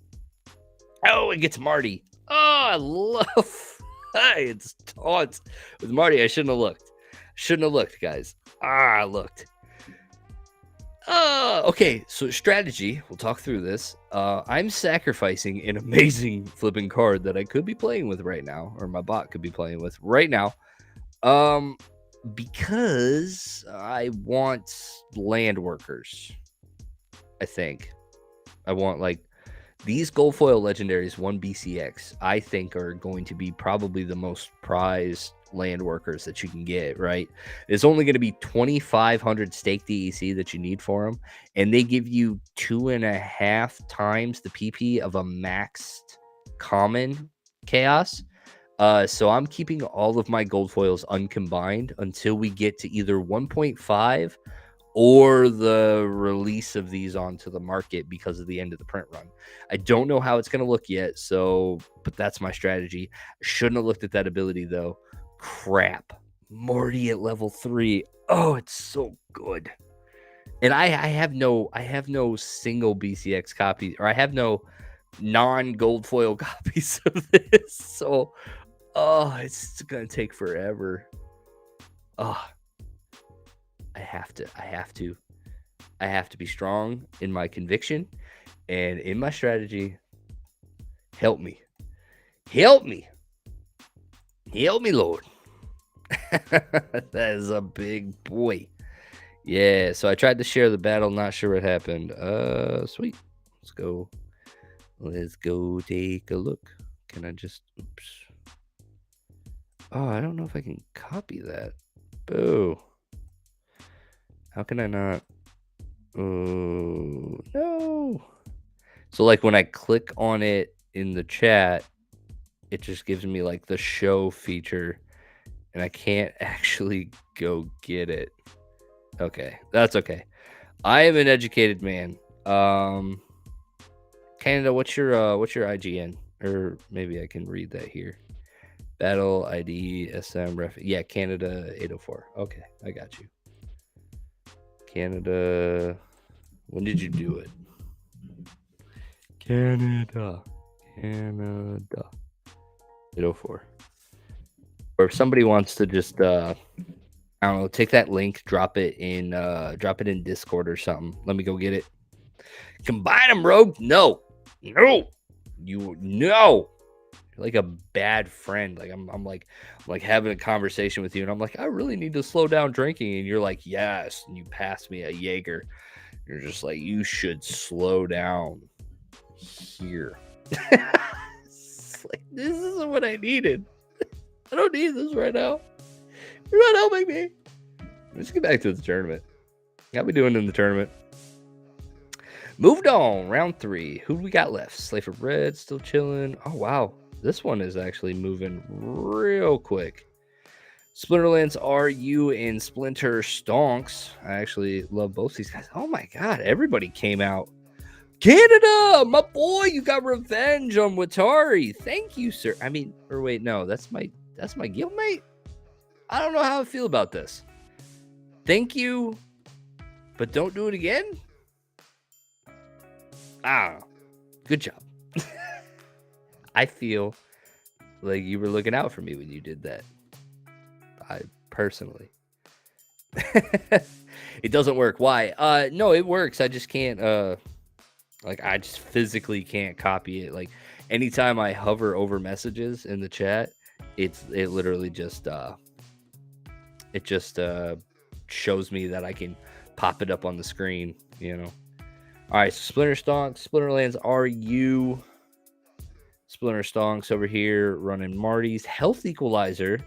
Oh, it gets Marty. Oh, I love it's taunts with Marty. I shouldn't have looked. Guys. I looked. Okay, so strategy. We'll talk through this. I'm sacrificing an amazing flipping card that I could be playing with right now, or my bot could be playing with right now. Because I want land workers. I think I want like these gold foil legendaries 1 BCX. I think are going to be probably the most prized land workers that you can get, right? It's only going to be 2,500 stake DEC that you need for them, and they give you 2.5 times the PP of a maxed common chaos. So I'm keeping all of my gold foils uncombined until we get to either 1.5 or the release of these onto the market because of the end of the print run. I don't know how it's going to look yet, but that's my strategy. I shouldn't have looked at that ability though. Crap. Morty at level 3. Oh, it's so good. And I have no single BCX copy, or I have no non-gold foil copies of this. So, it's going to take forever. I have to be strong in my conviction and in my strategy. Help me, Lord. That is a big boy. Yeah, so I tried to share the battle, not sure what happened. Sweet. Let's go take a look. Can I just, oops. Oh, I don't know if I can copy that. Boo. How can I not? Oh, no. So like when I click on it in the chat, it just gives me like the show feature and I can't actually go get it. Okay, that's okay. I am an educated man. Canada, what's your IGN? Or maybe I can read that here. Battle ID SM ref. Yeah, Canada 804. Okay, I got you. Canada. When did you do it? Canada 804. Or if somebody wants to just I don't know, take that link, drop it in Discord or something. Let me go get it. Combine them, Rogue. No. You're like a bad friend. Like I'm like having a conversation with you, and I'm like, I really need to slow down drinking, and you're like, yes, and you pass me a Jaeger. You're just like, you should slow down here. It's like, this isn't what I needed. I don't need this right now. You're not helping me. Let's get back to the tournament. How we doing in the tournament? Moved on. Round 3. Who do we got left? Slave of Red still chilling. Oh, wow. This one is actually moving real quick. Splinterlands RU and Splinter Stonks. I actually love both these guys. Oh, my God. Everybody came out. Canada, my boy, you got revenge on Watari. Thank you, sir. I mean, or wait, no, that's my guildmate. I don't know how I feel about this. Thank you, but don't do it again. Good job. I feel like you were looking out for me when you did that. I personally. It doesn't work. Why? No, it works. I just can't I just physically can't copy it. Like anytime I hover over messages in the chat, it literally just shows me that I can pop it up on the screen, you know. All right, so Splinter Stonks, Splinterlands RU. Splinter Stonks over here running Marty's Health Equalizer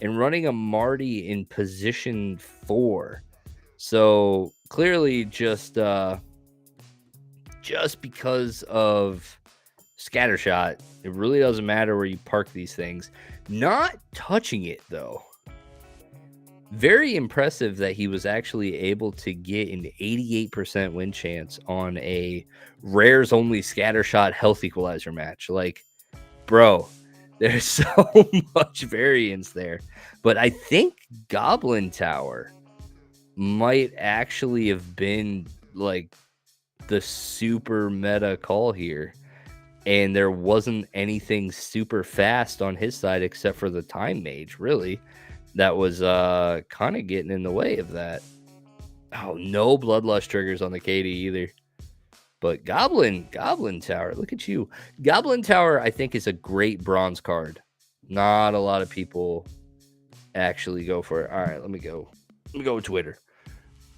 and running a Marty in position 4. So clearly just because of Scattershot, it really doesn't matter where you park these things. Not touching it though. Very impressive that he was actually able to get an 88% win chance on a rares only Scattershot Health Equalizer match. Like, bro, There's so much variance there. But I think Goblin Tower might actually have been like the super meta call here. And there wasn't anything super fast on his side except for the time mage, really. That was kind of getting in the way of that. Oh, no Bloodlust triggers on the KD either. But Goblin Tower, look at you. Goblin Tower, I think, is a great bronze card. Not a lot of people actually go for it. All right, let me go. Let me go with Twitter.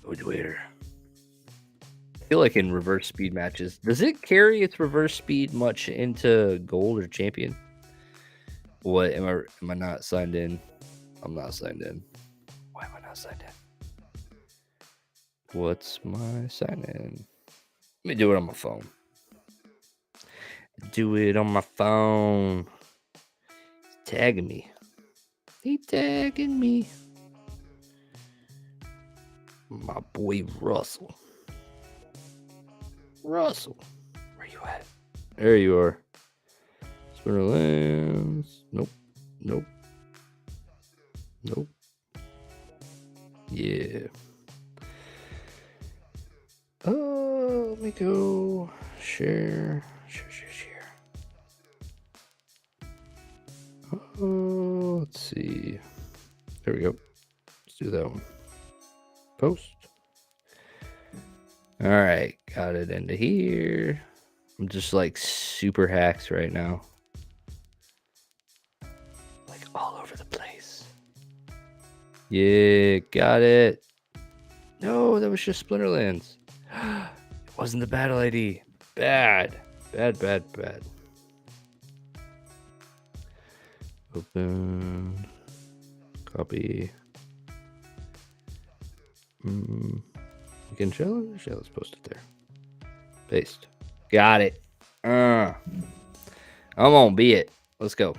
I feel like in reverse speed matches, does it carry its reverse speed much into gold or champion? What am I not signed in? I'm not signed in. Why am I not signed in? What's my sign in? Let me do it on my phone. Do it on my phone. He's tagging me. He tagging me. My boy Russell. Russell, where you at? There you are. Splinterlands. Nope. Nope. Nope. Yeah. Let me go. Share. Let's see. There we go. Let's do that one. Post. All right, got it into here. I'm just like super hacks right now. Like all over the place. Yeah, got it. No, that was just Splinterlands. It wasn't the battle ID. Bad. Open. Copy. Weekend challenge? Yeah, let's post it there. Paste. Got it. I'm on, be it. Let's go.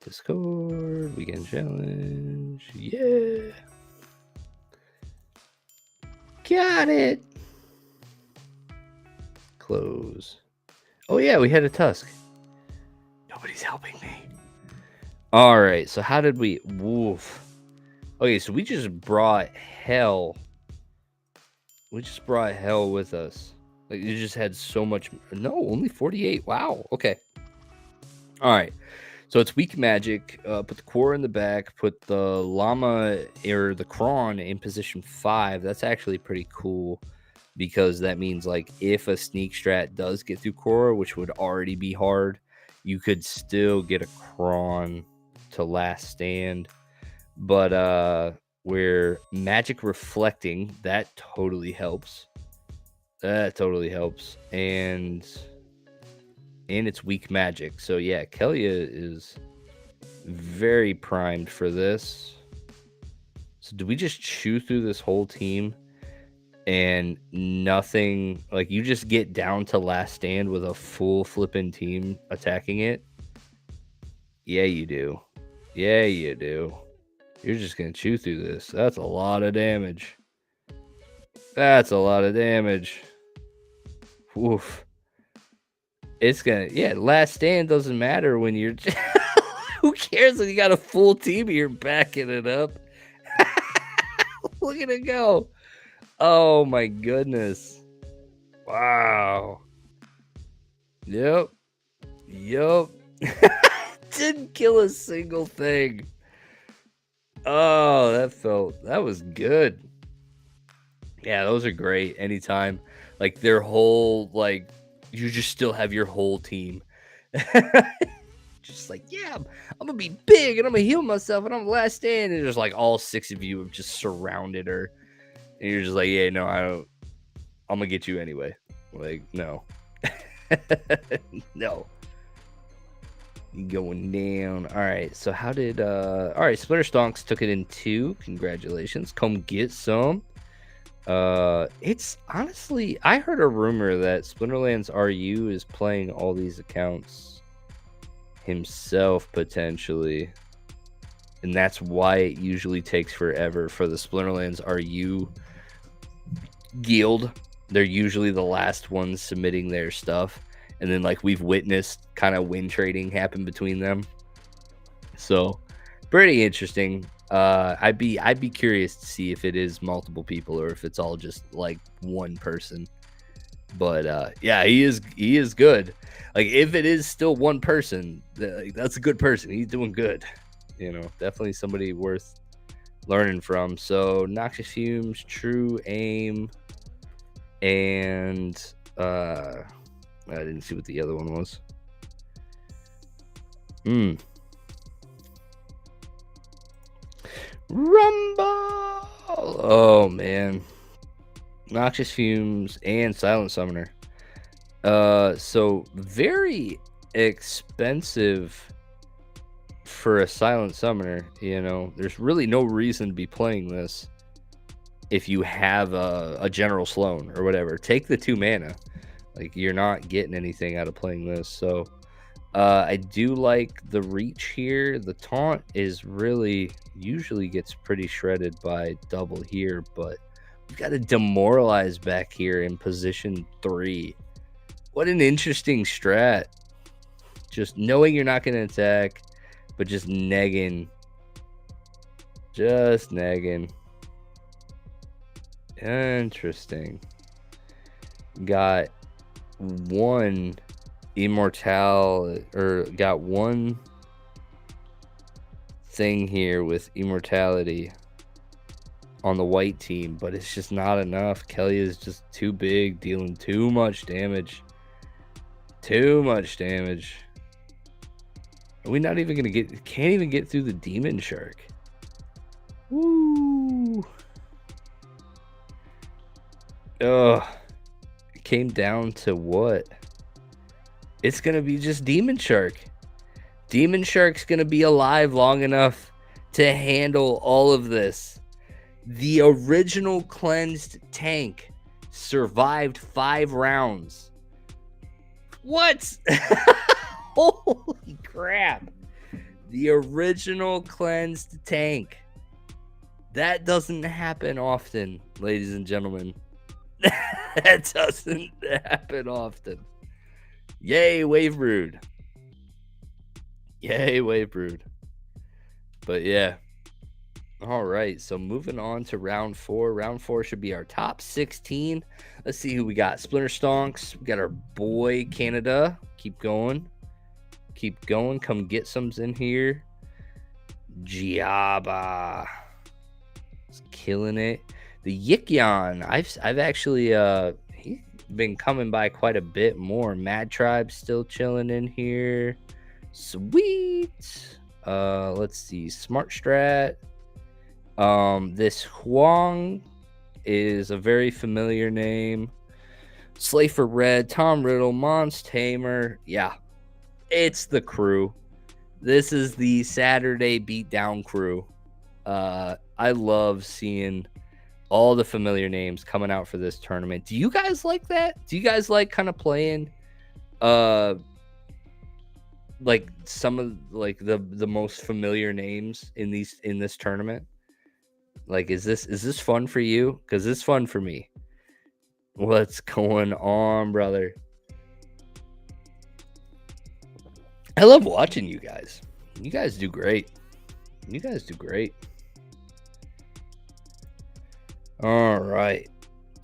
Discord. Weekend challenge. Yeah. Got it. Close. Oh, yeah, we had a Tusk. Nobody's helping me. All right, so how did we... Woof. Okay, so we just brought hell. We just brought hell with us. Like, you just had so much... No, only 48. Wow, okay. All right. So it's weak magic. Put the core in the back. Put the llama or the cron in position 5. That's actually pretty cool because that means like if a sneak strat does get through core, which would already be hard, you could still get a cron to last stand. But where magic reflecting, that totally helps. That totally helps. And it's weak magic. So yeah, Kelia is very primed for this. So do we just chew through this whole team and nothing, like you just get down to last stand with a full flipping team attacking it? Yeah, you do. Yeah, you do. You're just going to chew through this. That's a lot of damage. That's a lot of damage. Oof. It's gonna, yeah, last stand doesn't matter when you're who cares when you got a full team here backing it up. Look at it go. Oh my goodness. Wow. Yep. Didn't kill a single thing. Oh, that was good. Yeah, those are great anytime. Like their whole, like, you just still have your whole team. Just like, yeah, I'm gonna be big and I'm gonna heal myself and I'm last stand. And there's like all 6 of you have just surrounded her. And you're just like, yeah, no, I don't. I'm gonna get you anyway. Like, no. No. Going down. All right, so how did all right, Splinter Stonks took it in 2. Congratulations. Come get some. It's honestly, I heard a rumor that Splinterlands RU is playing all these accounts himself potentially, and that's why it usually takes forever for the Splinterlands RU guild. They're usually the last ones submitting their stuff, and then like we've witnessed kind of win trading happen between them. So pretty interesting. I'd be curious to see if it is multiple people or if it's all just like one person. But yeah, he is good. Like if it is still one person, that's a good person. He's doing good. Definitely somebody worth learning from. So noxious fumes, true aim, and I didn't see what the other one was. Rumble. Oh man, noxious fumes and silent summoner. So very expensive for a silent summoner. There's really no reason to be playing this if you have a general Sloan or whatever. Take the 2 mana. Like you're not getting anything out of playing this. So I do like the reach here. The taunt is usually gets pretty shredded by double here, but we've got to demoralize back here in position 3. What an interesting strat. Just knowing you're not going to attack, but just negging. Just negging. Interesting. Got one immortality, or got one thing here with immortality on the white team, but it's just not enough. Kelly is just too big, dealing too much damage. Too much damage. Are we not even gonna can't even get through the demon shark? Woo. Ugh. It came down to what? It's gonna be just demon shark. Demon shark's gonna be alive long enough to handle all of this. The original cleansed tank survived 5 rounds. What? Holy crap. The original cleansed tank. That doesn't happen often, ladies and gentlemen. That doesn't happen often. Yay, Wave Brood. Yay, Wave Brood. But yeah. All right, so moving on to round 4. Round 4 should be our top 16. Let's see who we got. Splinter Stonks. We got our boy Canada. Keep going. Keep going. Come get some's in here. Giaba. He's killing it. The Yikyan. I've actually he's been coming by quite a bit more. Mad Tribe still chilling in here. Sweet. Let's see. Smart Strat. This Huang is a very familiar name. Slay for Red, Tom Riddle, Mons Tamer. Yeah, it's the crew. This is the Saturday beatdown crew. I love seeing all the familiar names coming out for this tournament. Do you guys like that? Do you guys like kind of playing like some of like the most familiar names in this tournament? Like, is this fun for you? Because it's fun for me. What's going on, brother? I love watching you guys. You guys do great. You guys do great. All right.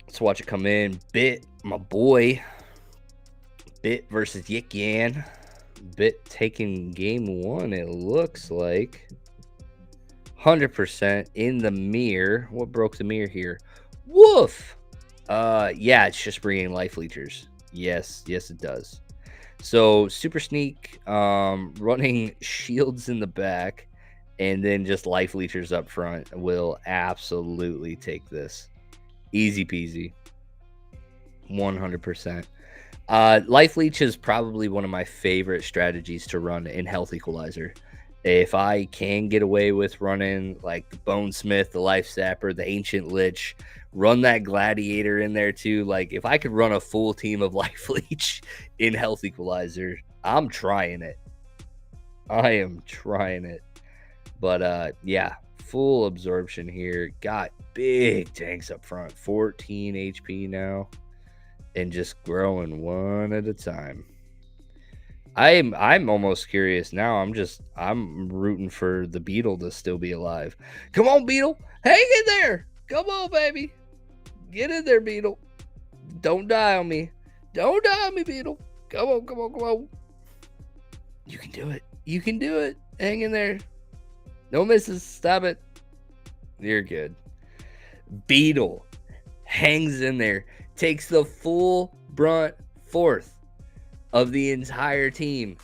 Let's watch it come in. Bit, my boy. Bit versus Yikyan. Bit taking game 1, it looks like. 100% in the mirror. What broke the mirror here? Woof. Yeah, it's just bringing life leechers. Yes, it does. So super sneak, running shields in the back, and then just life leechers up front will absolutely take this. Easy peasy. 100%. Life leech is probably one of my favorite strategies to run in Health Equalizer. If I can get away with running like the Bonesmith, the Life Sapper, the Ancient Lich, run that Gladiator in there too. Like if I could run a full team of Life Leech in Health Equalizer, I'm trying it. I am trying it. But yeah, full absorption here. Got big tanks up front. 14 HP now. And just growing one at a time. I'm almost curious now. I'm rooting for the Beetle to still be alive. Come on, Beetle. Hang in there. Come on, baby. Get in there, Beetle. Don't die on me. Don't die on me, Beetle. Come on, come on, come on. You can do it. You can do it. Hang in there. No misses. Stop it. You're good. Beetle hangs in there, takes the full brunt force of the entire team,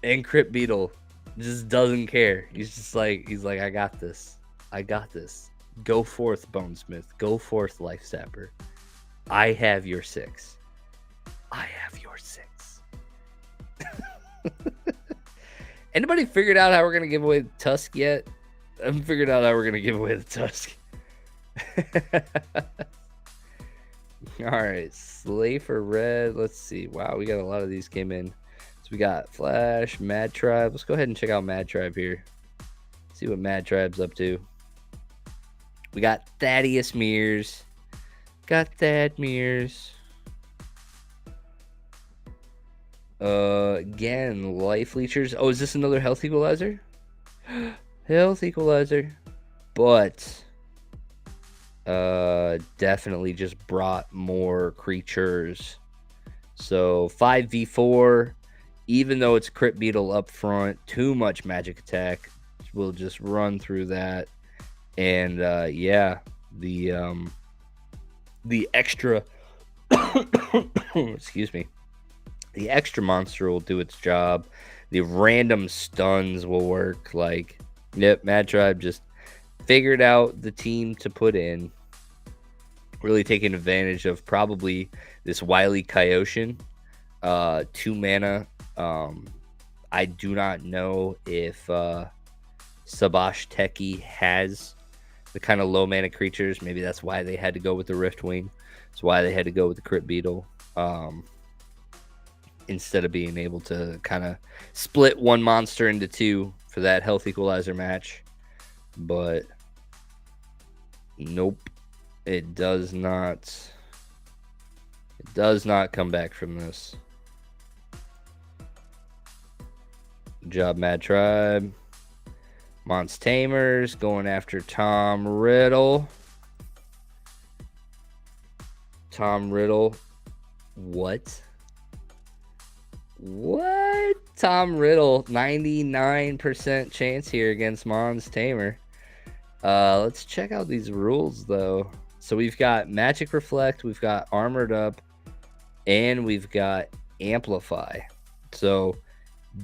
and Crypt Beetle just doesn't care. He's like, I got this. I got this. Go forth, Bonesmith. Go forth, Life Sapper. I have your 6. I have your 6. Anybody figured out how we're gonna give away the Tusk yet? I haven't figured out how we're gonna give away the Tusk. All right, Slay for Red. Let's see. Wow, we got a lot of these came in. So we got Flash, Mad Tribe. Let's go ahead and check out Mad Tribe here. See what Mad Tribe's up to. We got Thaddeus Mears. Got Thad Mears. Again, Life Leechers. Oh, is this another Health Equalizer? Health Equalizer. But definitely just brought more creatures. So 5v4, even though it's Crypt Beetle up front, too much magic attack. We'll just run through that. And yeah, the extra excuse me. The extra monster will do its job. The random stuns will work. Like, yep, Mad Tribe just figured out the team to put in. Really taking advantage of probably this Wily Kaioshin. 2 mana. I do not know if Sabash Teki has the kind of low mana creatures. Maybe that's why they had to go with the Riftwing. That's why they had to go with the Crypt Beetle. Instead of being able to kind of split one monster into 2 for that Health Equalizer match. But nope, it does not come back from this. Good job, Mad Tribe. Mons Tamers going after Tom Riddle. Tom Riddle. What? Tom Riddle, 99% chance here against Mons Tamer. Let's check out these rules, though. So we've got Magic Reflect, we've got Armored Up, and we've got Amplify. So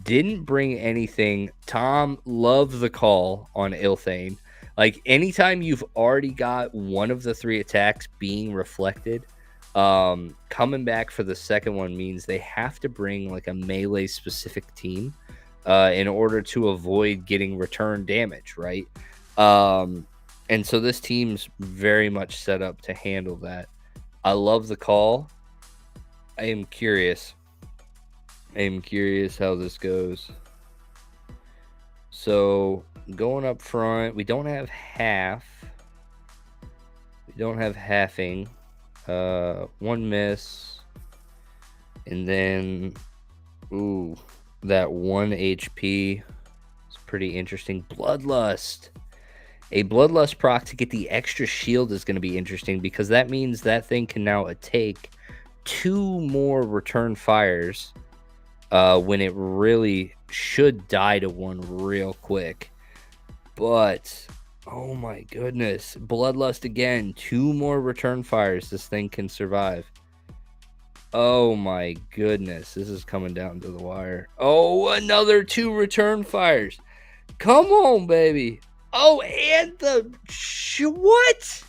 didn't bring anything. Tom loved the call on Ilthane. Like, anytime you've already got one of the 3 attacks being reflected, coming back for the second one means they have to bring like a melee specific team in order to avoid getting return damage, right? And so this team's very much set up to handle that. I love the call. I am curious how this goes. So going up front, we don't have half. We don't have halving. 1 miss, and then that 1 HP is pretty interesting. Bloodlust, a Bloodlust proc to get the extra shield is going to be interesting, because that means that thing can now take 2 more return fires when it really should die to 1 real quick. But oh my goodness. Bloodlust again. 2 more return fires this thing can survive. Oh my goodness. This is coming down to the wire. Oh, another 2 return fires. Come on, baby. Oh, and the... What?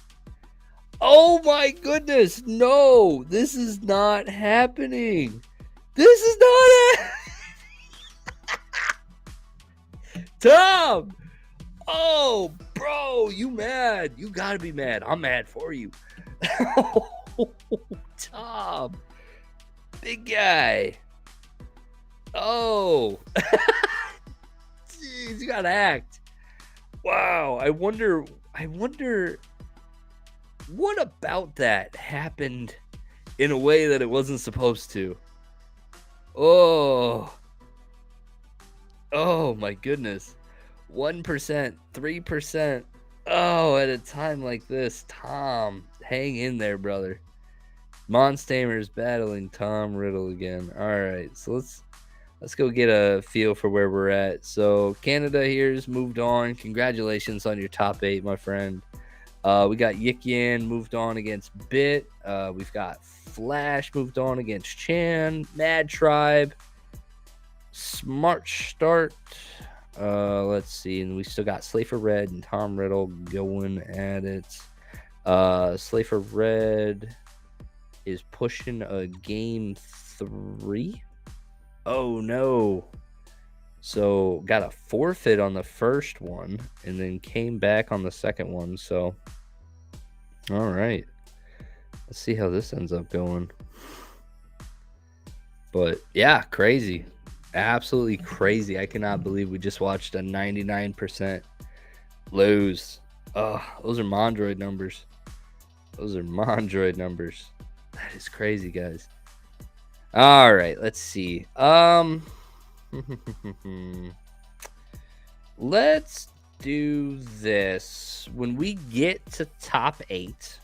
Oh my goodness. No, this is not happening. This is not Tom! Oh, bro, you mad? You gotta be mad. I'm mad for you. Oh, Tom, big guy. Oh, jeez, you gotta act. Wow, I wonder what about that happened in a way that it wasn't supposed to. Oh, Oh my goodness. 1%, 3%. Oh, at a time like this, Tom, hang in there, brother. Monstamers battling Tom Riddle again. All right, so let's go get a feel for where we're at. So Canada here's moved on. Congratulations on your top 8, my friend. We got Yik Yan moved on against Bit. We've got Flash moved on against Chan. Mad Tribe. Smart Start. Let's see. And we still got Slafer Red and Tom Riddle going at it. Slafer Red is pushing a game 3. Oh no. So got a forfeit on the first one and then came back on the second one. So all right. Let's see how this ends up going. But yeah, crazy. Absolutely crazy. I cannot believe we just watched a 99% lose. Oh, those are Mondroid numbers. Those are Mondroid numbers. That is crazy, guys. All right, let's see. Let's do this. When we get to top 8,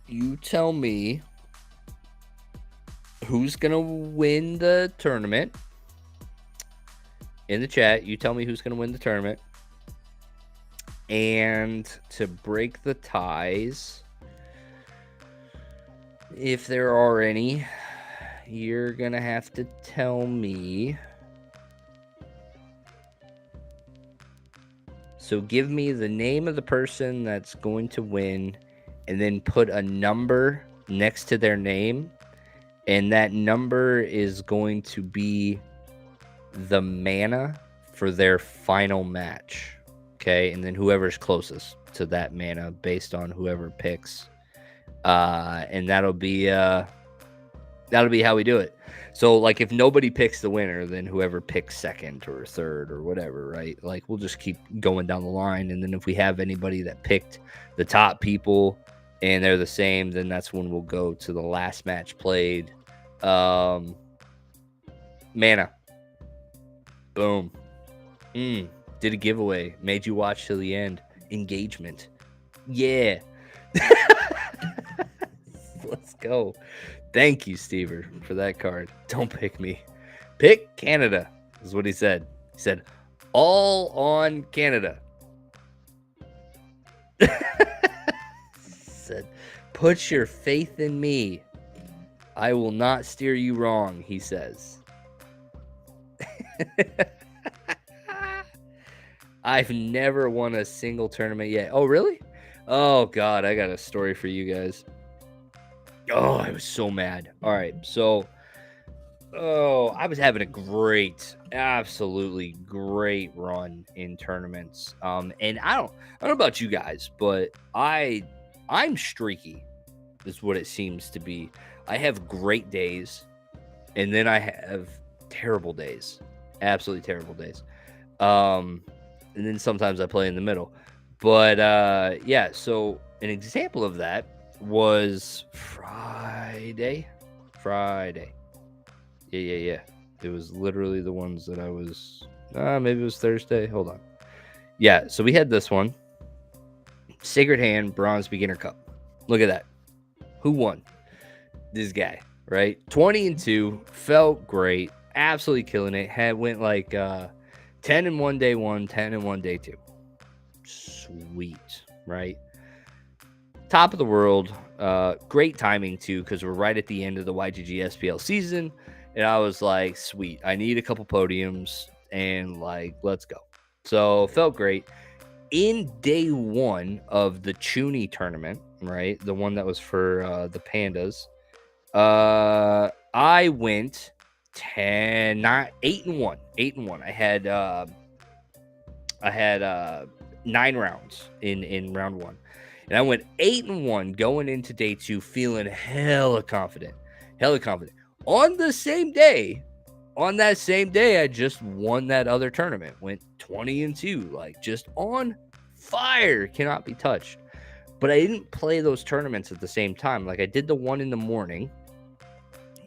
you tell me who's gonna win the tournament. In the chat, you tell me who's gonna win the tournament. And to break the ties, if there are any, you're gonna have to tell me. So give me the name of the person that's going to win and then put a number next to their name. And that number is going to be the mana for their final match. Okay. And then whoever's closest to that mana based on whoever picks. And that'll be how we do it. So like if nobody picks the winner, then whoever picks second or third or whatever, right? Like we'll just keep going down the line. And then if we have anybody that picked the top people and they're the same, then that's when we'll go to the last match played. Mana. Boom. Did a giveaway. Made you watch till the end. Engagement. Yeah. Let's go. Thank you, Stever, for that card. Don't pick me. Pick Canada, is what he said. He said, all on Canada. Said, put your faith in me. I will not steer you wrong, he says. I've never won a single tournament yet. Oh, really? Oh, God, I got a story for you guys. Oh, I was so mad. All right, so I was having a great, absolutely great run in tournaments. And I don't know about you guys, but I'm streaky, is what it seems to be. I have great days, and then I have terrible days, absolutely terrible days. And then sometimes I play in the middle. But yeah, so an example of that was Friday. Yeah. It was literally the ones that I was, maybe it was Thursday. Hold on. Yeah, so we had this one. Sacred Hand Bronze Beginner Cup. Look at that. Who won? This guy, right? 20-2, felt great, absolutely killing it. Went like 10 in one day 1, 10 in one day 2. Sweet, right? Top of the world. Great timing too, because we're right at the end of the YGG SPL season, and I was like, sweet, I need a couple podiums, and like, let's go. So felt great. In day 1 of the Chuni tournament, right, the one that was for the Pandas, I went 8-1. I had 9 rounds in round 1. And I went 8-1 going into day 2, feeling hella confident. On that same day, I just won that other tournament. Went 20-2, like just on fire, cannot be touched. But I didn't play those tournaments at the same time. Like I did the one in the morning,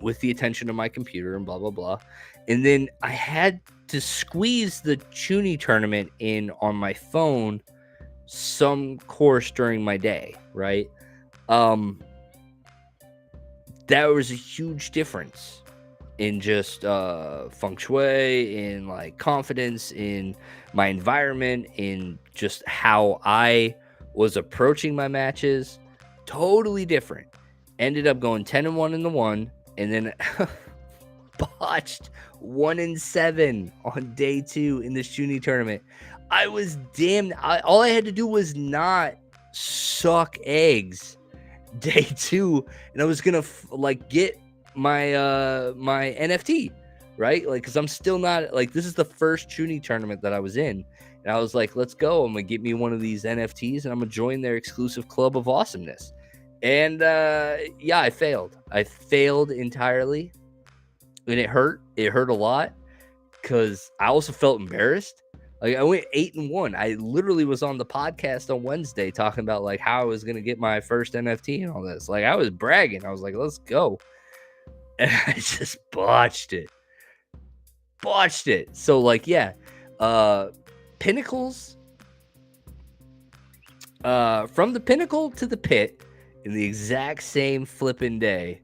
with the attention of my computer and blah, blah, blah. And then I had to squeeze the Chuny tournament in on my phone some course during my day, right? That was a huge difference in just feng shui, in like confidence, in my environment, in just how I was approaching my matches. Totally different. Ended up going 10-1 in the one, and then botched 1-7 on day 2 in the Chuny tournament. I was damned. All I had to do was not suck eggs day 2, and I was gonna get my my NFT, right? Like, because I'm still not like, this is the first Chuny tournament that I was in, and I was like, let's go. I'm gonna get me one of these NFTs, and I'm gonna join their exclusive club of awesomeness. And yeah, I failed entirely, and it hurt a lot, because I also felt embarrassed. Like, I went 8-1. I literally was on the podcast on Wednesday talking about like how I was gonna get my first NFT and all this. Like, I was bragging. I was like, let's go. And I just botched it. So like, yeah, pinnacles, from the pinnacle to the pit in the exact same flipping day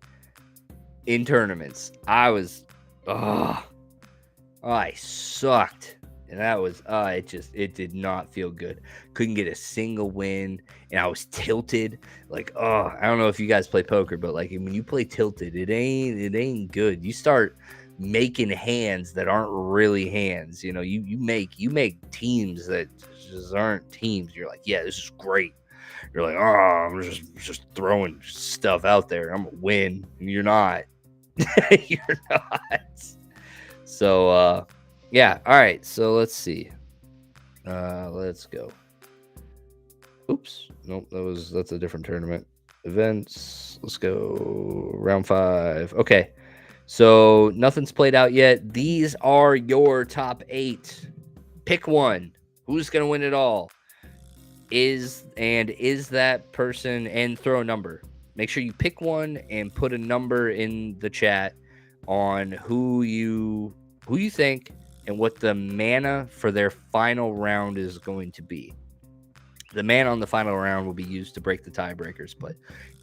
in tournaments. I sucked. And that was, it did not feel good. Couldn't get a single win. And I was tilted. Like, I don't know if you guys play poker, but like, when you play tilted, it ain't good. You start making hands that aren't really hands. You know, you make teams that just aren't teams. You're like, yeah, this is great. You're like, I'm just throwing stuff out there. I'm gonna win. And you're not. You're not. So, yeah. All right. So let's see. Let's go. Oops. Nope. That's a different tournament. Events. Let's go. Round 5. Okay. So nothing's played out yet. These are your top 8. Pick one. Who's gonna win it all? Is that person, and throw a number. Make sure you pick one and put a number in the chat on who you think and what the mana for their final round is going to be. The mana on the final round will be used to break the tiebreakers, but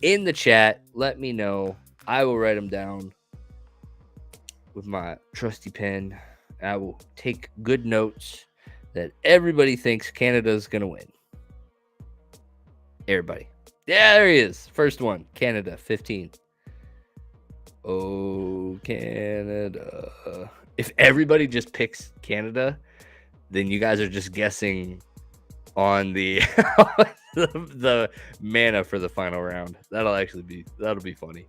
in the chat, let me know. I will write them down with my trusty pen. I will take good notes that everybody thinks Canada is going to win. Everybody. Yeah, there he is. First one. Canada, 15. Oh, Canada. If everybody just picks Canada, then you guys are just guessing on the the mana for the final round. That'll be funny.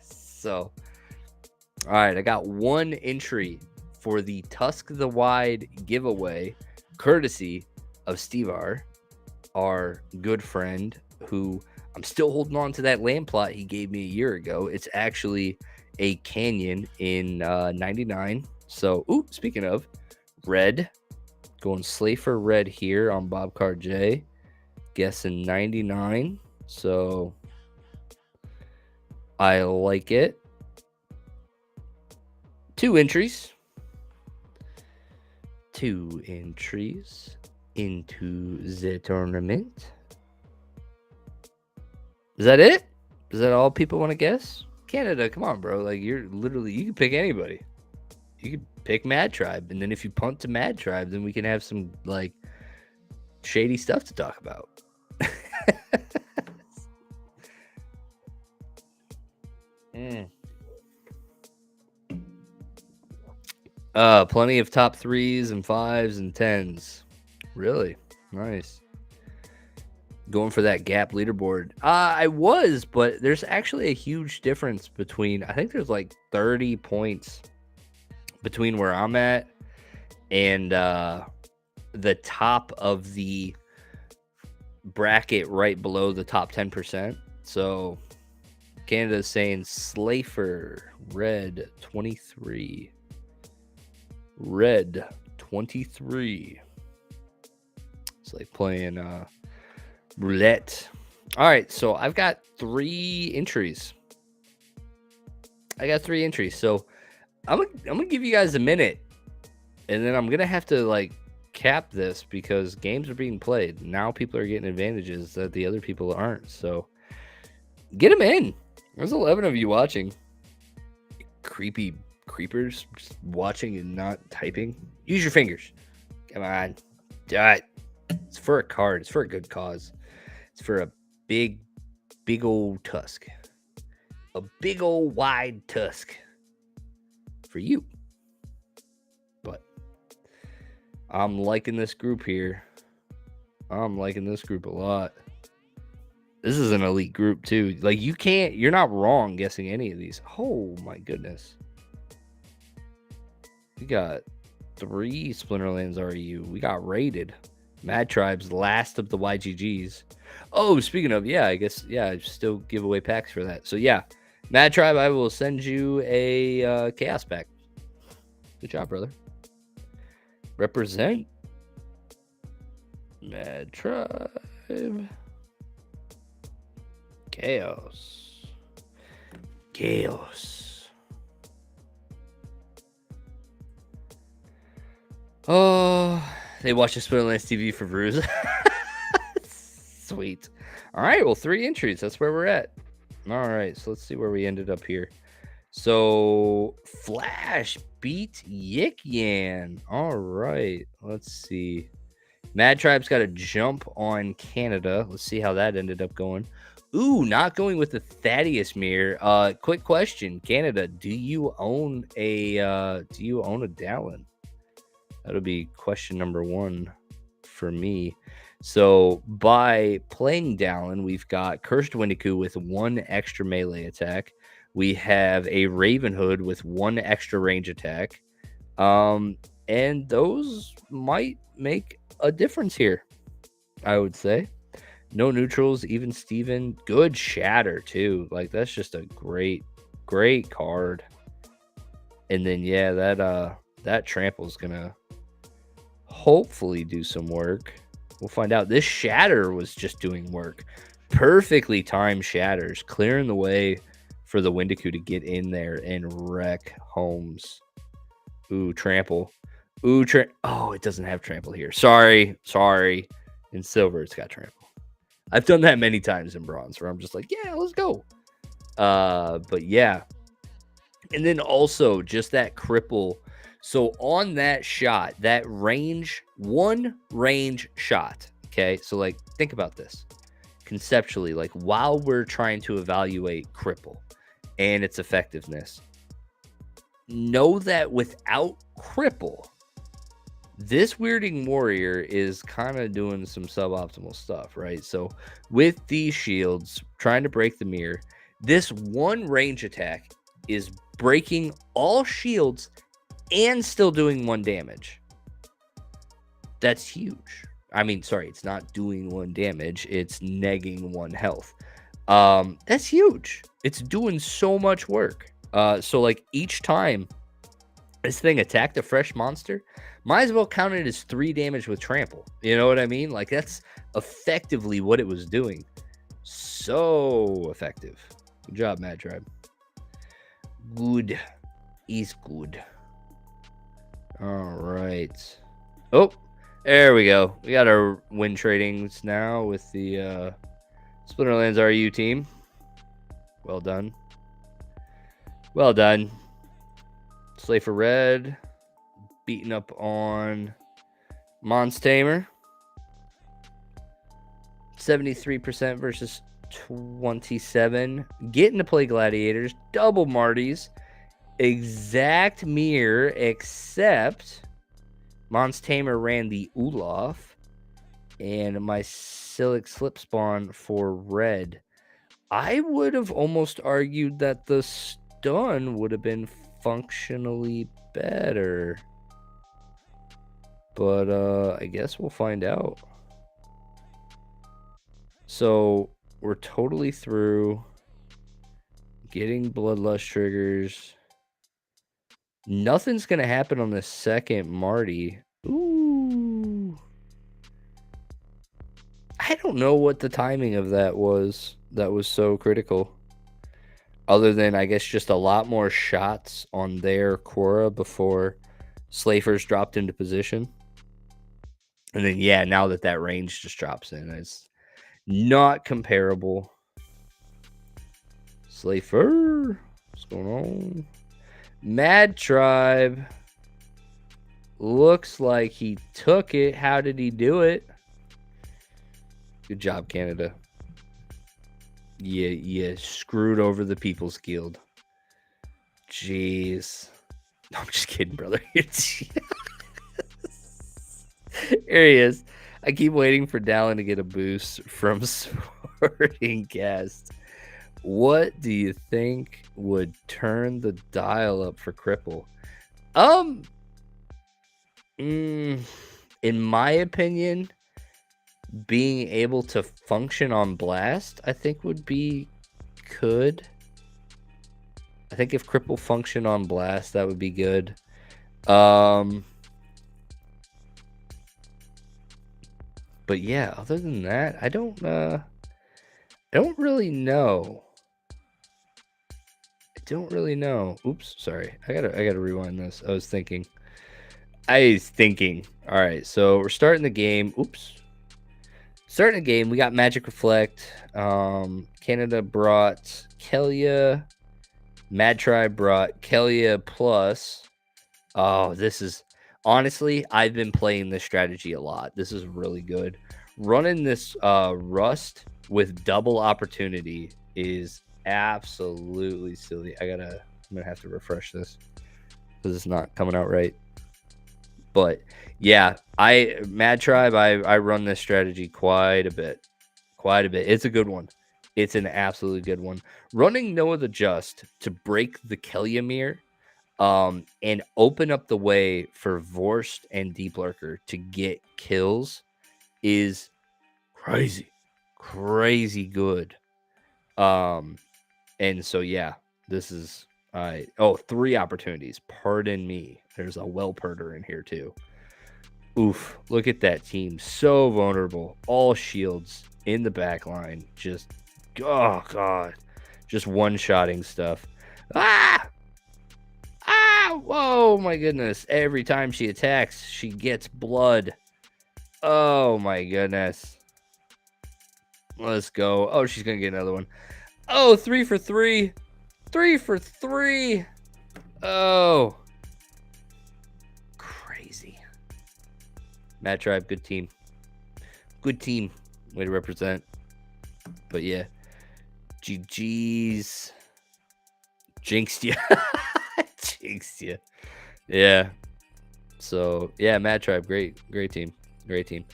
So, all right, I got one entry for the Tusk the Wide giveaway, courtesy of Steve our good friend, who I'm still holding on to that land plot he gave me a year ago. It's actually a canyon in 99. So, speaking of red, going Slafer red here on Bobcard J, guessing 99. So I like it. 2 entries into the tournament. Is that it? Is that all people want to guess? Canada, come on, bro. Like, you can pick anybody. You can pick Mad Tribe, and then if you punt to Mad Tribe, then we can have some like shady stuff to talk about. Plenty of top 3s and 5s and 10s. Really nice. Going for that gap leaderboard. I was, but there's actually a huge difference between, I think there's like 30 points between where I'm at and the top of the bracket right below the top 10%. So Canada's saying Slafer red 23. Red 23. It's like playing roulette. All right, so I've got 3 entries I got 3 entries. So I'm gonna give you guys a minute, and then I'm gonna have to like cap this because games are being played. Now people are getting advantages that the other people aren't. So get them in. There's 11 of you watching. Creepy creepers just watching and not typing. Use your fingers. Come on. Do it. It's for a card. It's for a good cause. It's for a big old tusk. A big old wide tusk. For you. But I'm liking this group here. I'm liking this group a lot. This is an elite group too. Like you're not wrong guessing any of these. Oh my goodness. We got 3 Splinterlands RU. We got raided. Mad Tribe's last of the YGGs. Oh, speaking of, yeah, I guess, yeah, I still give away packs for that. So yeah, Mad Tribe, I will send you a Chaos pack. Good job, brother. Represent. Mad Tribe. Chaos. Chaos. Oh, they watch the Splinterlands TV for brews. Sweet. All right, well, 3 entries. That's where we're at. All right, so let's see where we ended up here. So Flash beat Yik Yan. All right, let's see. Mad Tribe's got a jump on Canada. Let's see how that ended up going. Ooh, not going with the Thaddeus mirror. Quick question, Canada, do you own a Dallin? That'll be question number 1 for me. So by playing Dallin, we've got Cursed Windiku with 1 extra melee attack. We have a Ravenhood with 1 extra range attack. And those might make a difference here, I would say. No neutrals, even Steven. Good shatter, too. Like, that's just a great card. And then, yeah, that trample's gonna hopefully do some work. We'll find out. This shatter was just doing work. Perfectly timed shatters, clearing the way for the Windiku to get in there and wreck homes. Ooh, trample. Ooh, oh, it doesn't have trample here. Sorry. In silver, it's got trample. I've done that many times in bronze where I'm just like, yeah, let's go. But yeah. And then also just that cripple. So on that shot, that range, 1 range shot. Okay. So like, think about this conceptually, like while we're trying to evaluate cripple and its effectiveness, know that without cripple, this weirding warrior is kind of doing some suboptimal stuff, right? So with these shields, trying to break the mirror, this 1 range attack is breaking all shields and still doing 1 damage. That's huge. I mean, sorry, it's not doing 1 damage. It's negging 1 health. That's huge. It's doing so much work. So like each time this thing attacked a fresh monster, might as well count it as 3 damage with trample. You know what I mean? Like that's effectively what it was doing. So effective. Good job, Mad Tribe. Good. Is good. All right. Oh, there we go. We got our win tradings now with the Splinterlands RU team. Well done. Well done. Slay for red. Beating up on Mons Tamer. 73% versus 27. Getting to play Gladiators. Double Martys. Exact mirror, except Mons Tamer ran the Olaf. And my Silic Slip Spawn for red. I would have almost argued that the stun would have been functionally better. But I guess we'll find out. So we're totally through getting Bloodlust triggers. Nothing's going to happen on the second Marty. Ooh. I don't know what the timing of that was. That was so critical. other than I guess just a lot more shots on their Cora before Slayfers dropped into position. And then, yeah, now that range just drops in, it's not comparable. Slayfer, what's going on? Mad Tribe. Looks like he took it. How did he do it? Good job, Canada. Yeah, screwed over the People's Guild. Jeez. No, I'm just kidding, brother. Here he is. I keep waiting for Dallin to get a boost from Sporting Cast. What do you think would turn the dial up for Cripple? In my opinion, being able to function on Blast, I think would be good. I think if Cripple functioned on Blast, that would be good. But yeah, other than that, I don't really know. Oops, sorry. I gotta rewind this. I was thinking. All right, so we're starting the game. Oops. Starting the game, we got Magic Reflect. Canada brought Kelia. Mad Tribe brought Kelia Plus. Oh, this is honestly, I've been playing this strategy a lot. This is really good. Running this Rust with double opportunity is absolutely silly. I'm gonna have to refresh this because it's not coming out right. But yeah, Mad Tribe, I run this strategy quite a bit. It's a good one. It's an absolutely good one. Running Noah the Just to break the Keliamir, and open up the way for Vorst and Deep Lurker to get kills is crazy good. And so yeah, this is 3 opportunities. Pardon me. There's a Welperder in here too. Oof, look at that team. So vulnerable. All shields in the back line. Just, oh, God. Just one-shotting stuff. Ah! Whoa, my goodness. Every time she attacks, she gets blood. Oh, my goodness. Let's go. Oh, she's going to get another one. Oh, 3 for 3. 3 for 3. Oh. Crazy. Mad Tribe, good team. Good team. Way to represent. But yeah. GG's. Jinxed ya. Jinxed ya. Yeah. So, yeah, Mad Tribe, great team. Great team.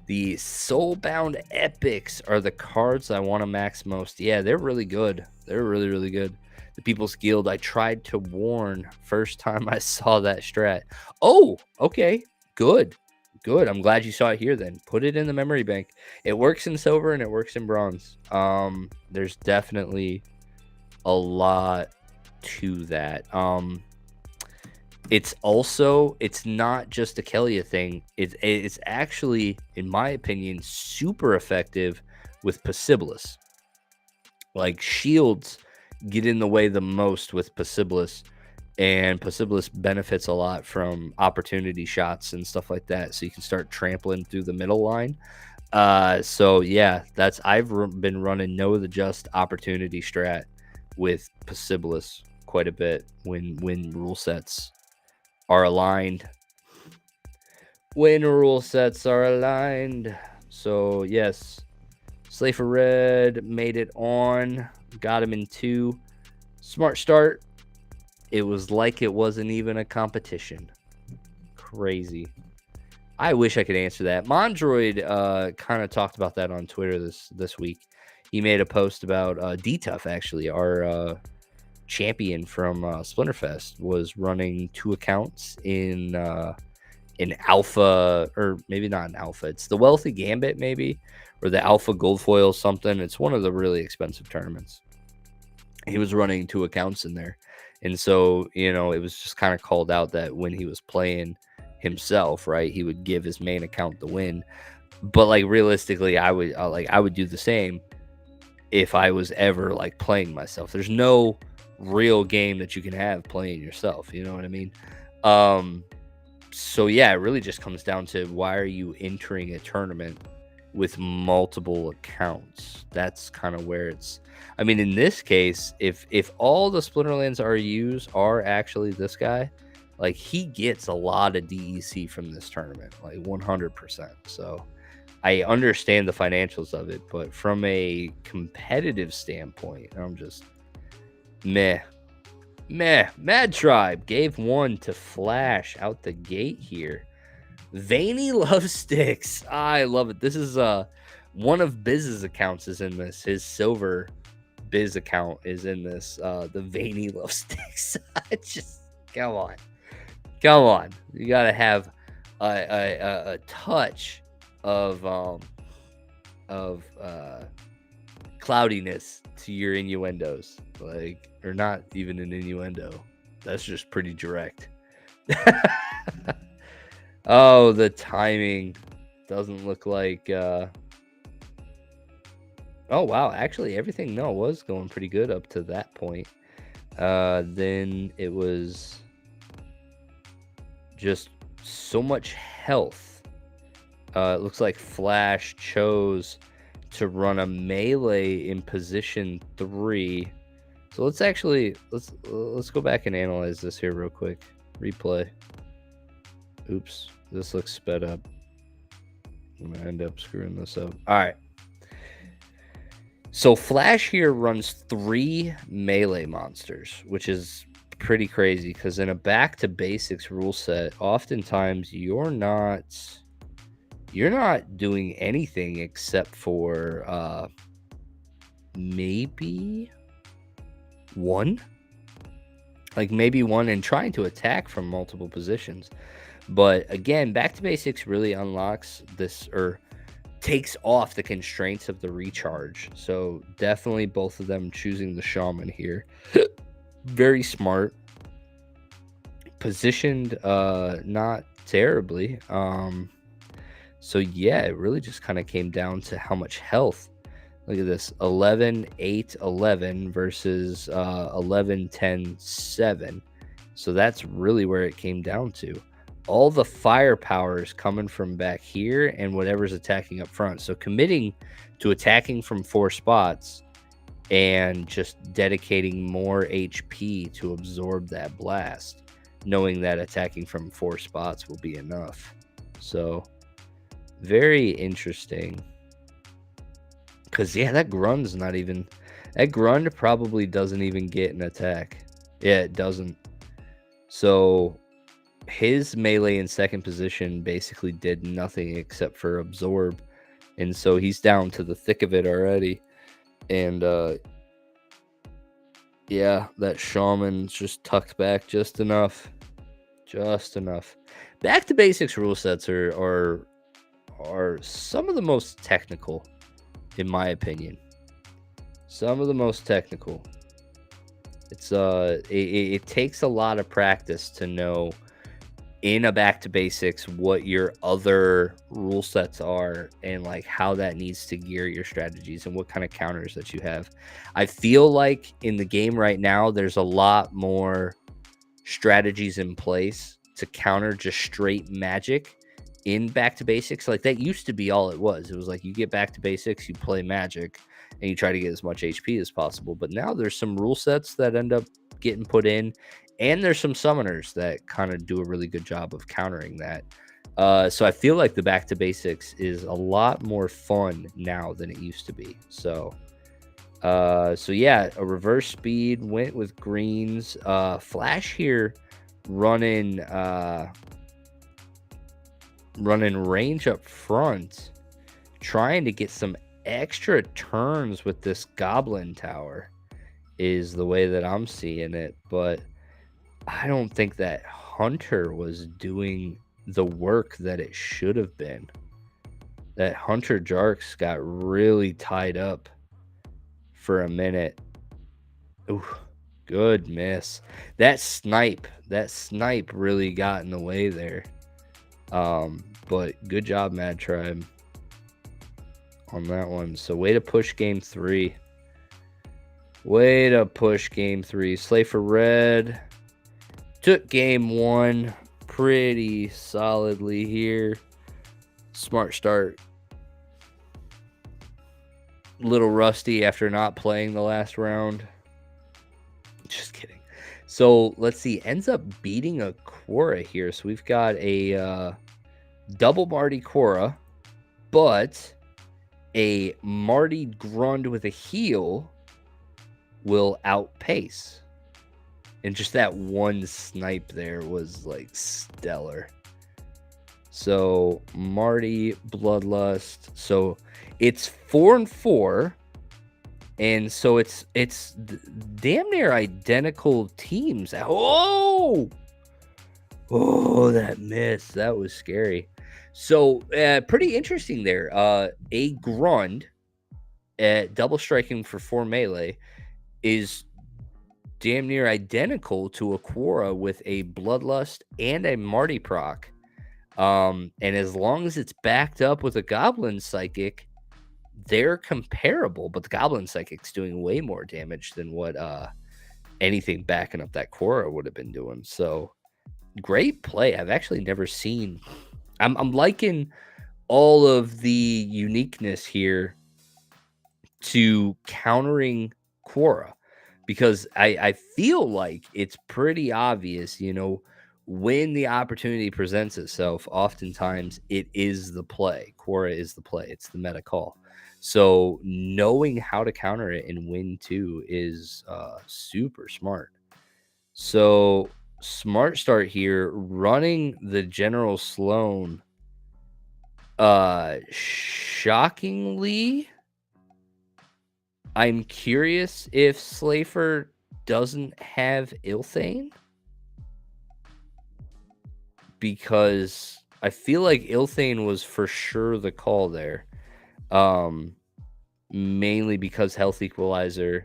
The Soulbound Epics are the cards I want to max most. Yeah, they're really good. They're really, really good. The People's Guild, I tried to warn first time I saw that strat. Oh, okay. Good. I'm glad you saw it here then. Put it in the memory bank. It works in silver and it works in bronze. There's definitely a lot to that. It's not just a Kelia thing. It's actually, in my opinion, super effective with Possibilis. Like, shields get in the way the most with Possibilis, and Possibilis benefits a lot from opportunity shots and stuff like that, so you can start trampling through the middle line. So yeah, I've been running Noah the Just opportunity strat with Possibilis quite a bit when rule sets are aligned. So yes, Slayfer Red made it on, got him in 2. Smart start. It was like it wasn't even a competition. Crazy. I wish I could answer that. Mondroid kind of talked about that on Twitter this week. He made a post about D-Tuff, actually, our champion from Splinterfest, was running 2 accounts in alpha, or maybe not an alpha. It's the Wealthy Gambit, maybe, or the Alpha Gold Foil something. It's one of the really expensive tournaments. He was running 2 accounts in there. And so, it was just kind of called out that when he was playing himself, right, he would give his main account the win. But like, realistically, I would do the same. if I was ever like playing myself. There's no real game that you can have playing yourself. You know what I mean? So yeah, it really just comes down to, why are you entering a tournament with multiple accounts? That's kind of where it's, I mean, in this case, if all the Splinterlands RUs are actually this guy, like, he gets a lot of DEC from this tournament, like 100%. So I understand the financials of it, but from a competitive standpoint, I'm just meh. Mad Tribe gave one to Flash out the gate here. Veiny Love Sticks. I love it. This is one of Biz's accounts is in this. His silver Biz account is in this. The Veiny Love Sticks. Just come on. You gotta have a touch of cloudiness to your innuendos, like, or not even an innuendo. That's just pretty direct. Oh, the timing doesn't look like oh wow, actually everything was going pretty good up to that point. Then it was just so much health. It looks like Flash chose to run a melee in position 3. So let's go back and analyze this here real quick. Replay. Oops, this looks sped up. I'm gonna end up screwing this up. All right. So Flash here runs 3 melee monsters, which is pretty crazy, because in a back to basics rule set, oftentimes you're not doing anything except for maybe one, and trying to attack from multiple positions. But again, back to basics really unlocks this, or takes off the constraints of the recharge. So definitely both of them choosing the shaman here. Very smart. Positioned not terribly. So yeah, it really just kind of came down to how much health. Look at this, 11, 8, 11 versus 11, 10, 7. So that's really where it came down to. All the firepower is coming from back here and whatever's attacking up front. So committing to attacking from 4 spots and just dedicating more HP to absorb that blast, knowing that attacking from 4 spots will be enough. So very interesting. Because, yeah, that Grund's not even... That Grund probably doesn't even get an attack. Yeah, it doesn't. So his melee in second position basically did nothing except for absorb. And so he's down to the thick of it already. And, yeah, that shaman's just tucked back just enough. Just enough. Back to basics rule sets are some of the most technical, in my opinion. Some of the most technical. It's it takes a lot of practice to know in a back to basics what your other rule sets are, and like how that needs to gear your strategies and what kind of counters that you have. I feel like in the game right now there's a lot more strategies in place to counter just straight magic in back to basics. Like, that used to be all it was. It was like, you get back to basics, you play magic, and you try to get as much HP as possible. But now there's some rule sets that end up getting put in, and there's some summoners that kind of do a really good job of countering that. So I feel like the back to basics is a lot more fun now than it used to be. So yeah, a reverse speed went with greens. Flash here running range up front, trying to get some extra turns with this goblin tower is the way that I'm seeing it. But I don't think that Hunter was doing the work that it should have been. That Hunter Jarks got really tied up for a minute. Ooh, good miss. That snipe really got in the way there. But good job, Mad Tribe, on that one. So way to push game 3. Way to push game 3. Slay for red. Took game 1 pretty solidly here. Smart start. Little rusty after not playing the last round. Just kidding. So let's see. Ends up beating a Quora here. So we've got a double Marty Quora, but a Marty Grund with a heal will outpace. And just that one snipe there was like stellar. So Marty Bloodlust. So it's 4-4. And so it's damn near identical teams. Oh, that miss. That was scary. So pretty interesting there. A Grund at double striking for 4 melee is damn near identical to a Quora with a Bloodlust and a Marty proc. And as long as it's backed up with a Goblin Psychic, they're comparable, but the Goblin Psychic's doing way more damage than what anything backing up that Quora would have been doing. So great play. I've actually never seen. I'm liking all of the uniqueness here to countering Quora, because I feel like it's pretty obvious, when the opportunity presents itself, oftentimes it is the play. Quora is the play. It's the meta call. So knowing how to counter it and win too is super smart. So smart start here, running the General Sloan. Shockingly, I'm curious if Slafer doesn't have Ilthane, because I feel like Ilthane was for sure the call there. Mainly because Health Equalizer,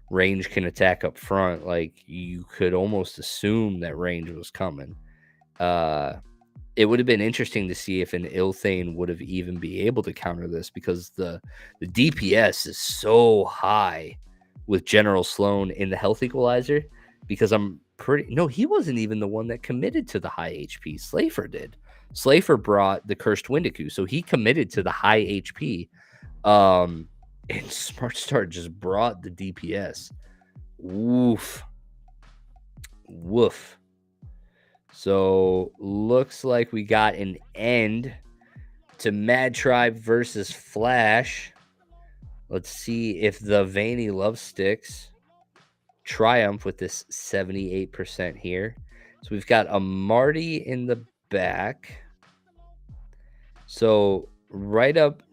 range can attack up front. Like, you could almost assume that range was coming. It would have been interesting to see if an Ilthane would have even be able to counter this, because the DPS is so high with General Sloan in the Health Equalizer, because no, he wasn't even the one that committed to the high HP. Slafer did. Slafer brought the Cursed Windiku, so he committed to the high HP. And Smart Start just brought the DPS. Woof. So looks like we got an end to Mad Tribe versus Flash. Let's see if the Veiny Love Sticks triumph with this 78% here. So we've got a Marty in the back. So right up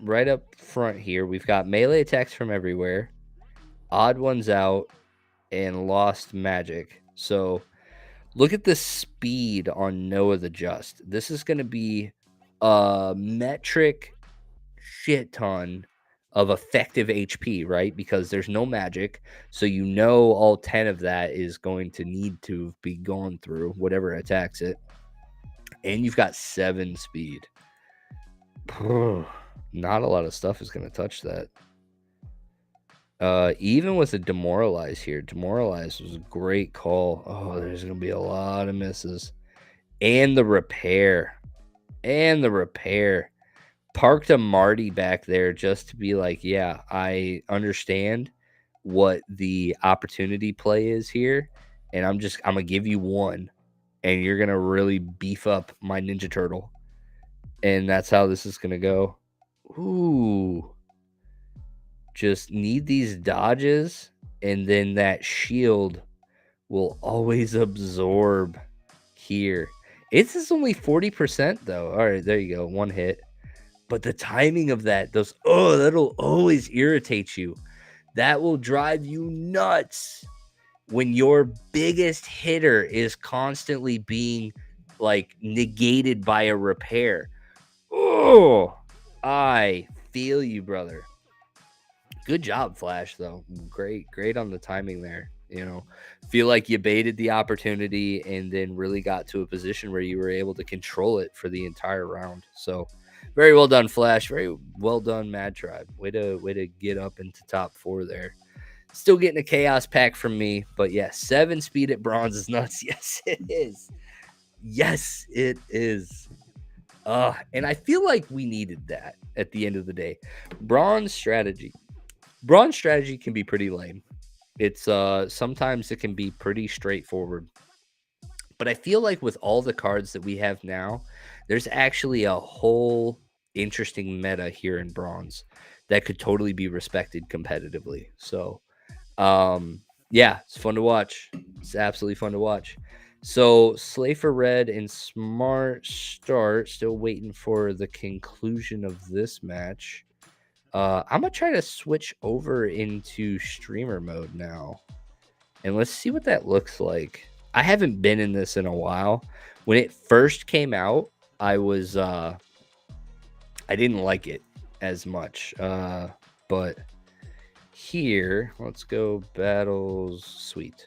front here, we've got melee attacks from everywhere, odd ones out, and lost magic. So look at the speed on Noah the Just. This is going to be a metric shit ton of effective HP, right? Because there's no magic. So all 10 of that is going to need to be gone through whatever attacks it. And you've got 7 speed. Not a lot of stuff is going to touch that. Even with a Demoralize here, Demoralize was a great call. Oh, there's going to be a lot of misses. And the repair. Parked a Marty back there just to be like, yeah, I understand what the opportunity play is here, and I'm going to give you one, and you're going to really beef up my Ninja Turtle. And that's how this is going to go. Ooh. Just need these dodges, and then that shield will always absorb here. It's only 40% though. All right, there you go. One hit. But the timing of that'll always irritate you. That will drive you nuts when your biggest hitter is constantly being like negated by a repair. Oh, I feel you, brother. Good job, Flash, though. Great on the timing there. Feel like you baited the opportunity and then really got to a position where you were able to control it for the entire round. So very well done, Flash. Very well done, Mad Tribe. Way to get up into top 4 there. Still getting a chaos pack from me, but yeah, 7 speed at bronze is nuts. Yes, it is. Yes, it is. And I feel like we needed that at the end of the day. Bronze strategy. Bronze strategy can be pretty lame. It's sometimes it can be pretty straightforward. But I feel like with all the cards that we have now, there's actually a whole interesting meta here in bronze that could totally be respected competitively. So, yeah, it's fun to watch. It's absolutely fun to watch. So, Slay for Red and Smart Start, still waiting for the conclusion of this match. I'm gonna try to switch over into streamer mode now, and let's see what that looks like. I haven't been in this in a while. When it first came out, I didn't like it as much. But here, let's go battles. Sweet.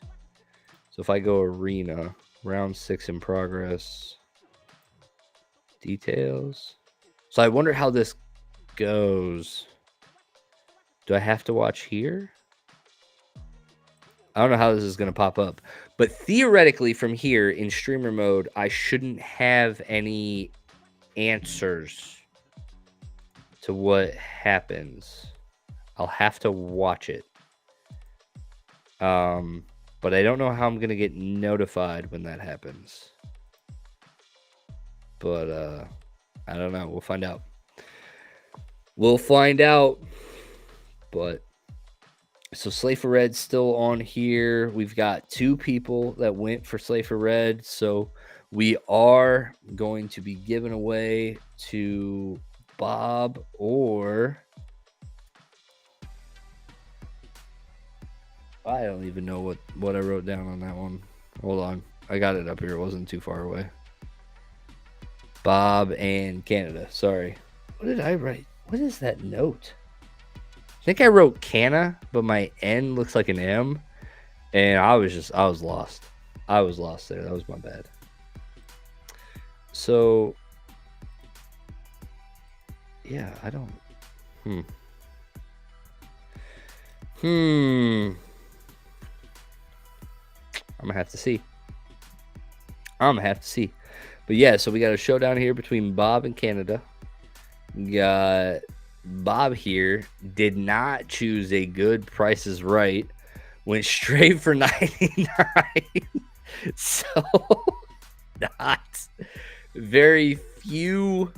So if I go arena, round 6 in progress, details. So I wonder how this goes. Do I have to watch here? I don't know how this is going to pop up, but theoretically from here in streamer mode, I shouldn't have any answers to what happens. I'll have to watch it. But I don't know how I'm going to get notified when that happens. But I don't know. We'll find out. We'll find out. But so Slay for Red's still on here. We've got 2 people that went for Slay for Red. So we are going to be giving away to Bob or I don't even know what I wrote down on that one. Hold on. I got it up here. It wasn't too far away. Bob and Canada. Sorry. What did I write? What is that note? I think I wrote Canna, but my N looks like an M. And I was lost. I was lost there. That was my bad. So, yeah, I don't. I'm gonna have to see. But yeah, so we got a showdown here between Bob and Canada. We got Bob here, did not choose a good Price is Right, went straight for 99. So not very few,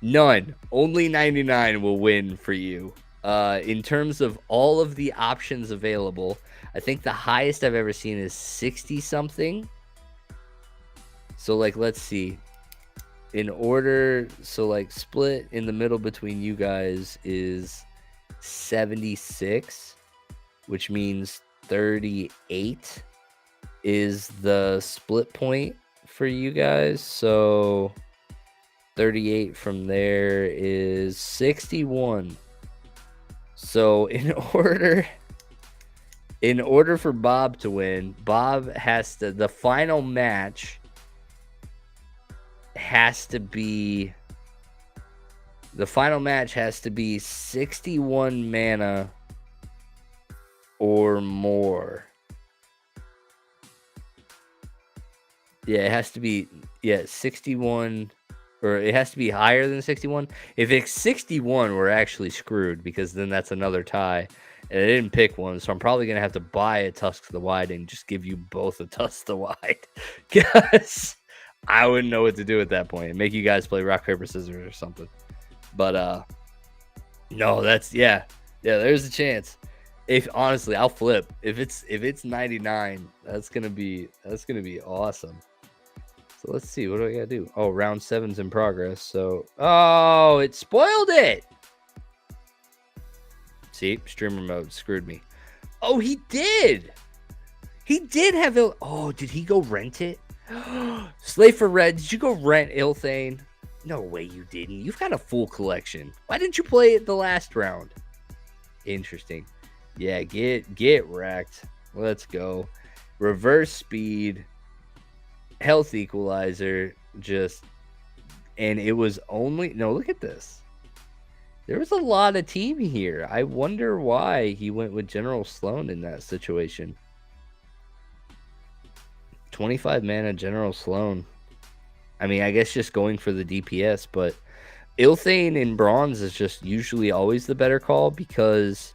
none, only 99 will win for you. In terms of all of the options available, I think the highest I've ever seen is 60 something. So like, let's see. In order, so like split in the middle between you guys is 76, which means 38 is the split point for you guys. So 38 from there is 61. So in order for Bob to win, Bob has to, the final match has to be 61 mana or more. Yeah, it has to be 61, or it has to be higher than 61. If it's 61, we're actually screwed because then that's another tie. And I didn't pick one, so I'm probably gonna have to buy a Tusk to the Wide and just give you both a Tusk to the Wide because I wouldn't know what to do at that point and make you guys play rock, paper, scissors or something. But no, that's there's a chance. If honestly, I'll flip. If it's 99, that's gonna be awesome. So let's see, what do I gotta do? Oh, round 7's in progress. So it spoiled it. See, streamer mode screwed me. Oh, he did. He did have it. Oh, did he go rent it? Slay for Red, did you go rent Ilthane? No way you didn't. You've got a full collection. Why didn't you play it the last round? Interesting. Yeah, get wrecked. Let's go. Reverse speed. Health equalizer. And it was only... No, look at this. There was a lot of team here. I wonder why he went with General Sloan in that situation. 25 mana General Sloan. I mean, I guess just going for the DPS, but Ilthane in bronze is just usually always the better call because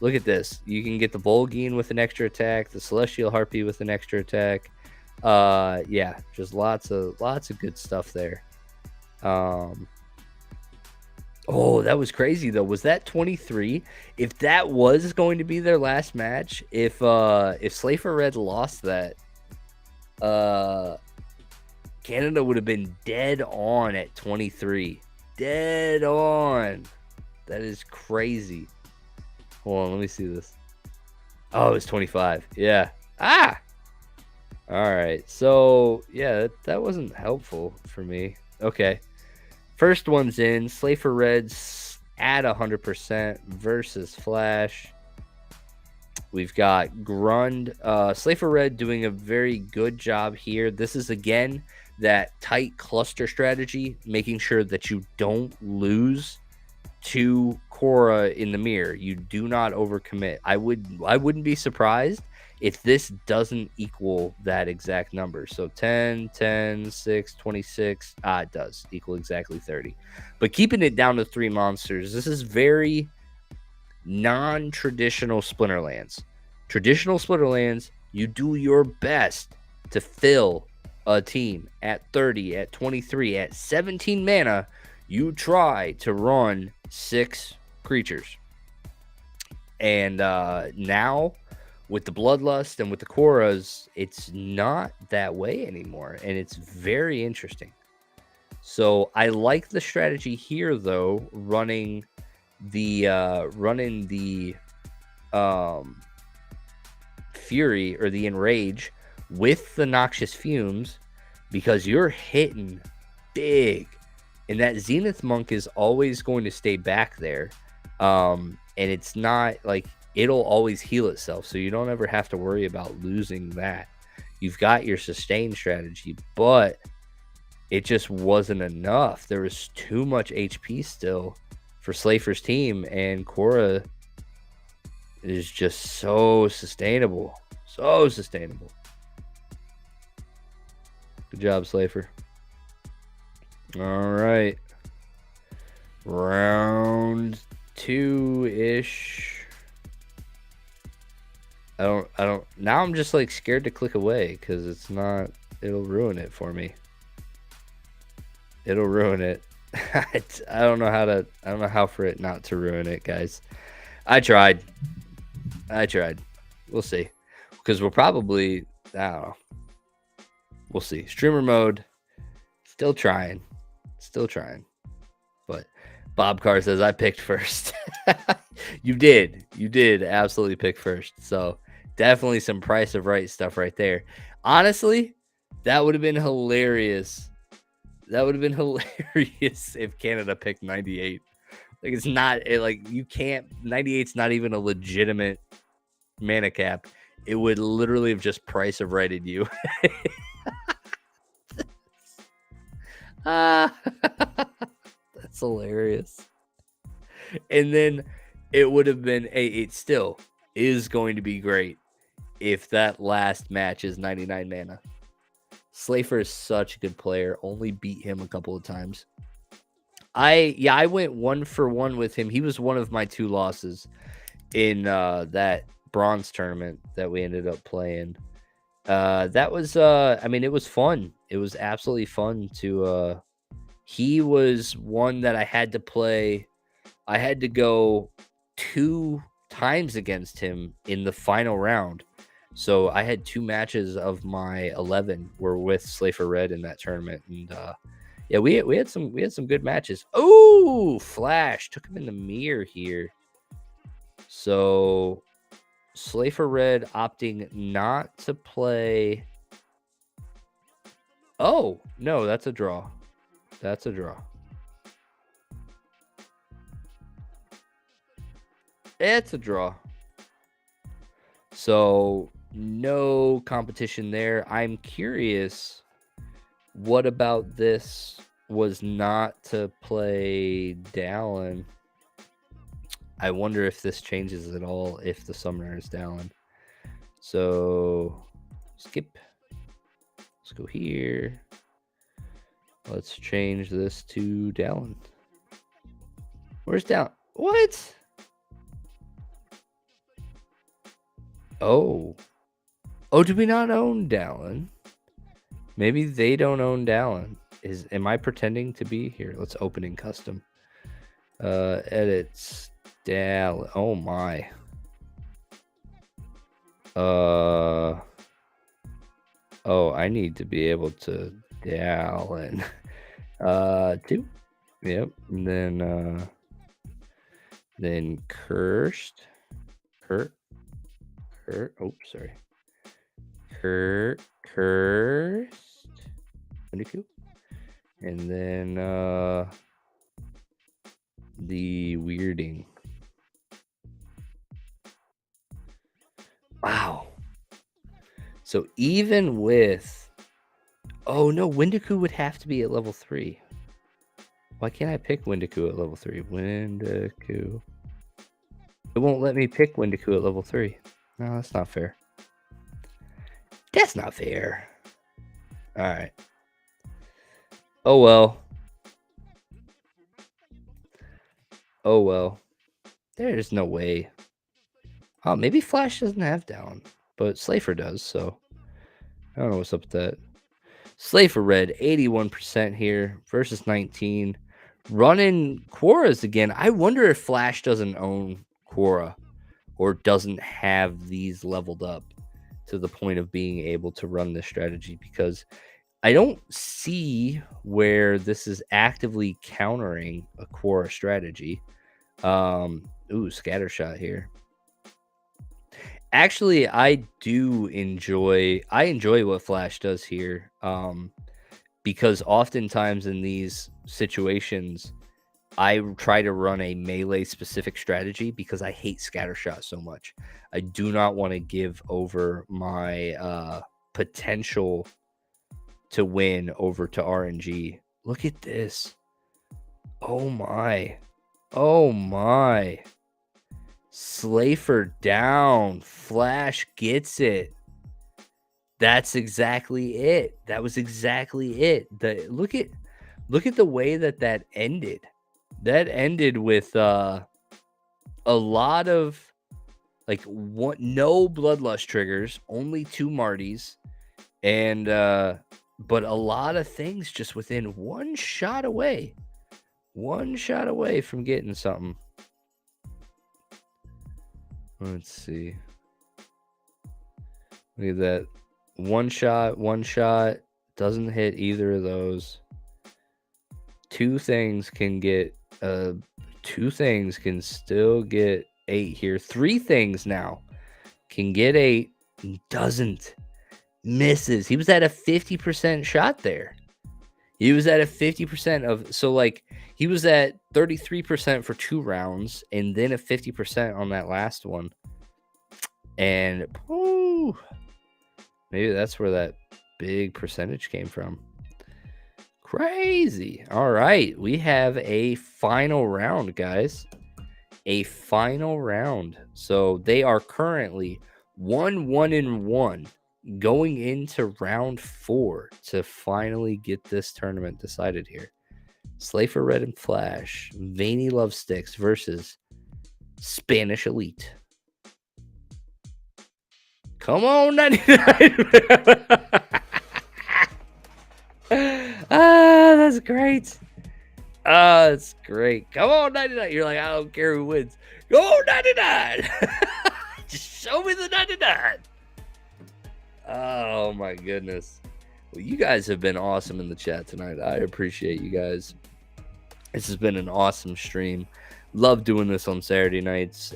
look at this. You can get the Volgine with an extra attack, the Celestial Harpy with an extra attack. Yeah, just lots of good stuff there. Oh, that was crazy though. Was that 23? If that was going to be their last match, if Slafer Red lost that, Canada would have been dead on at 23. Dead on. That is crazy. Hold on, let me see this. Oh, it's 25. Yeah. Ah. All right. So, yeah, that wasn't helpful for me. Okay. First one's in. Slafer Reds at 100% versus Flash. We've got Grund. Slafer Red doing a very good job here. This is, again, that tight cluster strategy, making sure that you don't lose to Korra in the mirror. You do not overcommit. I wouldn't be surprised if this doesn't equal that exact number. So 10, 10, 6, 26. It does equal exactly 30. But keeping it down to 3 monsters, this is very non-traditional Splinterlands. Traditional Splinterlands, you do your best to fill a team at 30, at 23, at 17 mana. You try to run 6 creatures. And now with the Bloodlust and with the Korras, it's not that way anymore, and it's very interesting. So I like the strategy here, though, running the Fury or the Enrage with the Noxious Fumes, because you're hitting big, and that Zenith Monk is always going to stay back there, and it's not like it'll always heal itself, so you don't ever have to worry about losing that. You've got your sustain strategy, but it just wasn't enough. There was too much HP still for Slafer's team, and Korra is just so sustainable. So sustainable. Good job, Slafer. All right. Round 2-ish. I don't. Now I'm just like scared to click away because it's not. It'll ruin it for me. It'll ruin it. I don't know how to. I don't know how for it not to ruin it, guys. I tried. We'll see. Because we'll probably. I don't know. We'll see. Streamer mode. Still trying. But Bob Carr says I picked first. You did absolutely pick first. So definitely some Price of Right stuff right there. Honestly, that would have been hilarious. If Canada picked 98. Like, it's not like you can't. 98's not even a legitimate mana cap. It would literally have just Price of Righted you. That's hilarious. And then it would have been it still is going to be great if that last match is 99 mana. Slafer is such a good player. Only beat him a couple of times. I went 1-for-1 with him. He was one of my 2 losses in that bronze tournament that we ended up playing. That was I mean, it was fun. It was absolutely fun to he was one that I had to play. I had to go 2 times against him in the final round. So I had 2 matches of my 11 were with Slafer Red in that tournament, and yeah, we had some good matches. Oh, Flash took him in the mirror here. So Slafer Red opting not to play. Oh, no, that's a draw. It's a draw. So no competition there. I'm curious, what about this was not to play Dallin? I wonder if this changes at all if the summoner is Dallin. So skip. Let's go here. Let's change this to Dallin. Where's Dallin? What? Oh. Oh, do we not own Dallin? Maybe they don't own Dallin. Am I pretending to be here? Let's open in custom. Edits Dallin. Oh my. Oh, I need to be able to Dallin. 2. Yep. And then cursed. Kurt. Oh, sorry. Cursed. Windiku. And then the weirding. Wow. So even with, oh no, Windiku would have to be at level 3. Why can't I pick Windiku at level 3? Windiku. It won't let me pick Windiku at level 3. No, that's not fair. That's not fair. All right. Oh well. Oh well. There's no way. Oh, maybe Flash doesn't have down, but Slafer does, so I don't know what's up with that. Slafer red, 81% here versus 19. Running Quoras again. I wonder if Flash doesn't own Quora or doesn't have these leveled up to the point of being able to run this strategy, because I don't see where this is actively countering a Quora strategy. Ooh, scatter shot here. Actually, I enjoy what Flash does here. Because oftentimes in these situations, I try to run a melee specific strategy because I hate scattershot so much. I do not want to give over my potential to win over to RNG. Look at this. Oh my. Oh my. Slafer down. Flash gets it. That's exactly it. That was exactly it. Look at the way that ended. That ended with a lot of no bloodlust triggers, only 2 Martys, and but a lot of things just within one shot away from getting something. Let's see. Look at that. One shot doesn't hit either of those. 2 things can get 2 things can still get 8 here. 3 things now can get 8 and doesn't. Misses. He was at a 50% shot there. He was at a 50% of, so like he was at 33% for 2 rounds and then a 50% on that last one. And whoo, maybe that's where that big percentage came from. Crazy. All right, we have a final round, guys. A final round. So they are currently 1-1-1 going into round 4 to finally get this tournament decided here. Slafer Red and Flash, Veiny Love Sticks versus Spanish Elite. Come on, 99. That's great. That's great. Come on, 99. You're like, I don't care who wins. Go on, 99. Just show me the 99. Oh, my goodness. Well, you guys have been awesome in the chat tonight. I appreciate you guys. This has been an awesome stream. Love doing this on Saturday nights.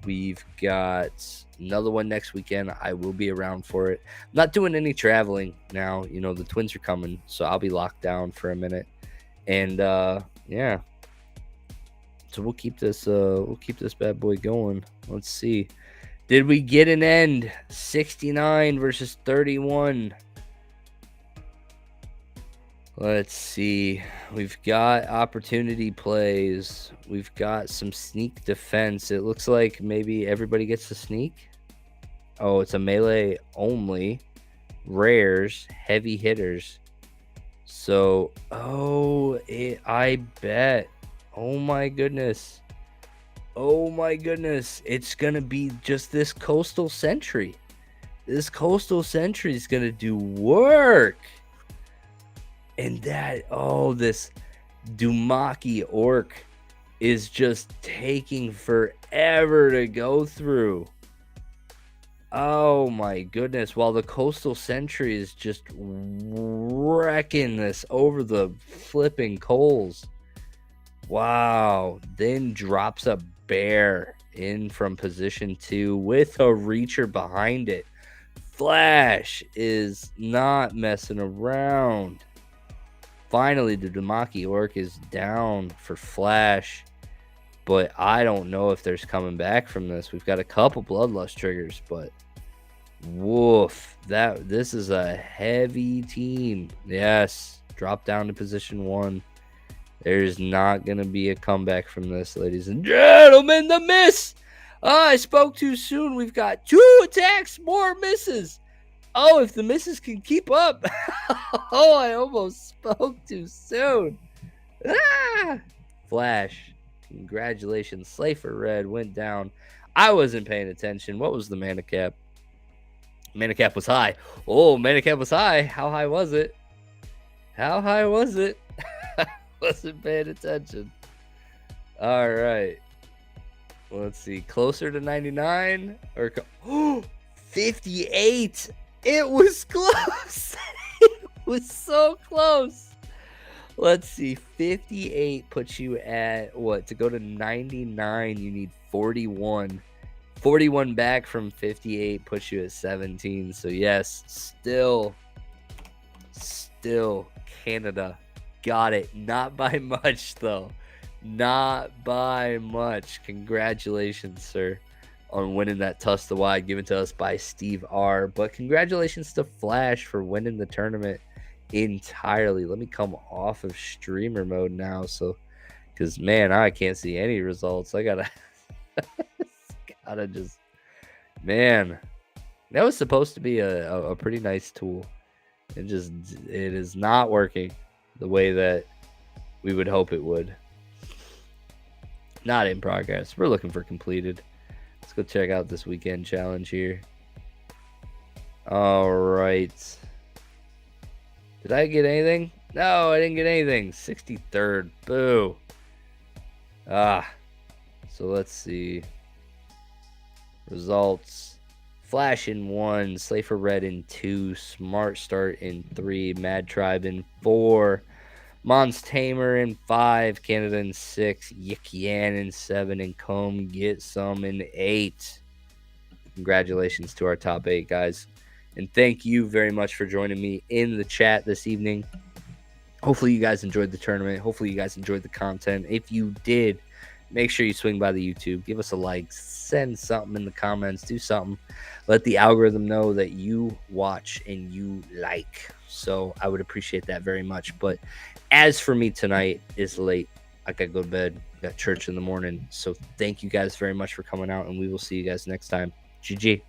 We've got another one next weekend. I will be around for it. I'm not doing any traveling now. You know, the twins are coming, so I'll be locked down for a minute. And yeah. So we'll keep this bad boy going. Let's see. Did we get an end? 69 versus 31. Let's see. We've got opportunity plays. We've got some sneak defense. It looks like maybe everybody gets to sneak. Oh, it's a melee only. Rares, heavy hitters. So, I bet. Oh my goodness. Oh my goodness. It's going to be just this Coastal Sentry. This Coastal Sentry is going to do work. And this Dumaki Orc is just taking forever to go through. Oh my goodness. While the Coastal Sentry is just wrecking this over the flipping coals. Wow. Then drops a bear in from position 2 with a reacher behind it. Flash is not messing around. Finally, the Dumaki Orc is down for Flash, but I don't know if there's coming back from this. We've got a couple Bloodlust triggers, but woof, this is a heavy team. Yes, drop down to position 1. There's not going to be a comeback from this, ladies and gentlemen. The miss! Oh, I spoke too soon. We've got 2 attacks, more misses. Oh, if the misses can keep up. Oh, I almost spoke too soon. Ah! Flash. Congratulations. Slifer Red went down. I wasn't paying attention. What was the mana cap? Mana cap was high. Oh, mana cap was high. How high was it? How high was it? Wasn't paying attention. All right. Let's see. Closer to 99 or 58. It was close. It was so close. Let's see. 58 puts you at what? To go to 99, you need 41. 41 back from 58 puts you at 17. So yes, still Canada got it. Not by much though. Not by much. Congratulations, sir, on winning that Toss the Wide given to us by Steve R. But congratulations to Flash for winning the tournament entirely. Let me come off of streamer mode now, so because man, I can't see any results. I gotta just, man, that was supposed to be a pretty nice tool. It is not working the way that we would hope it would. Not in progress. We're looking for completed. Let's go check out this weekend challenge here. All right. Did I get anything? No, I didn't get anything. 63rd. Boo. So let's see. Results. Flash in 1. Slifer Red in 2. Smart Start in 3. Mad Tribe in 4. Mons Tamer in 5, Canada in 6, Yikian in 7, and Comb Get Some in 8. Congratulations to our top 8, guys. And thank you very much for joining me in the chat this evening. Hopefully you guys enjoyed the tournament. Hopefully you guys enjoyed the content. If you did, make sure you swing by the YouTube. Give us a like. Send something in the comments. Do something. Let the algorithm know that you watch and you like. So I would appreciate that very much. But as for me tonight, it's late. I gotta go to bed. Got church in the morning. So thank you guys very much for coming out, and we will see you guys next time. GG.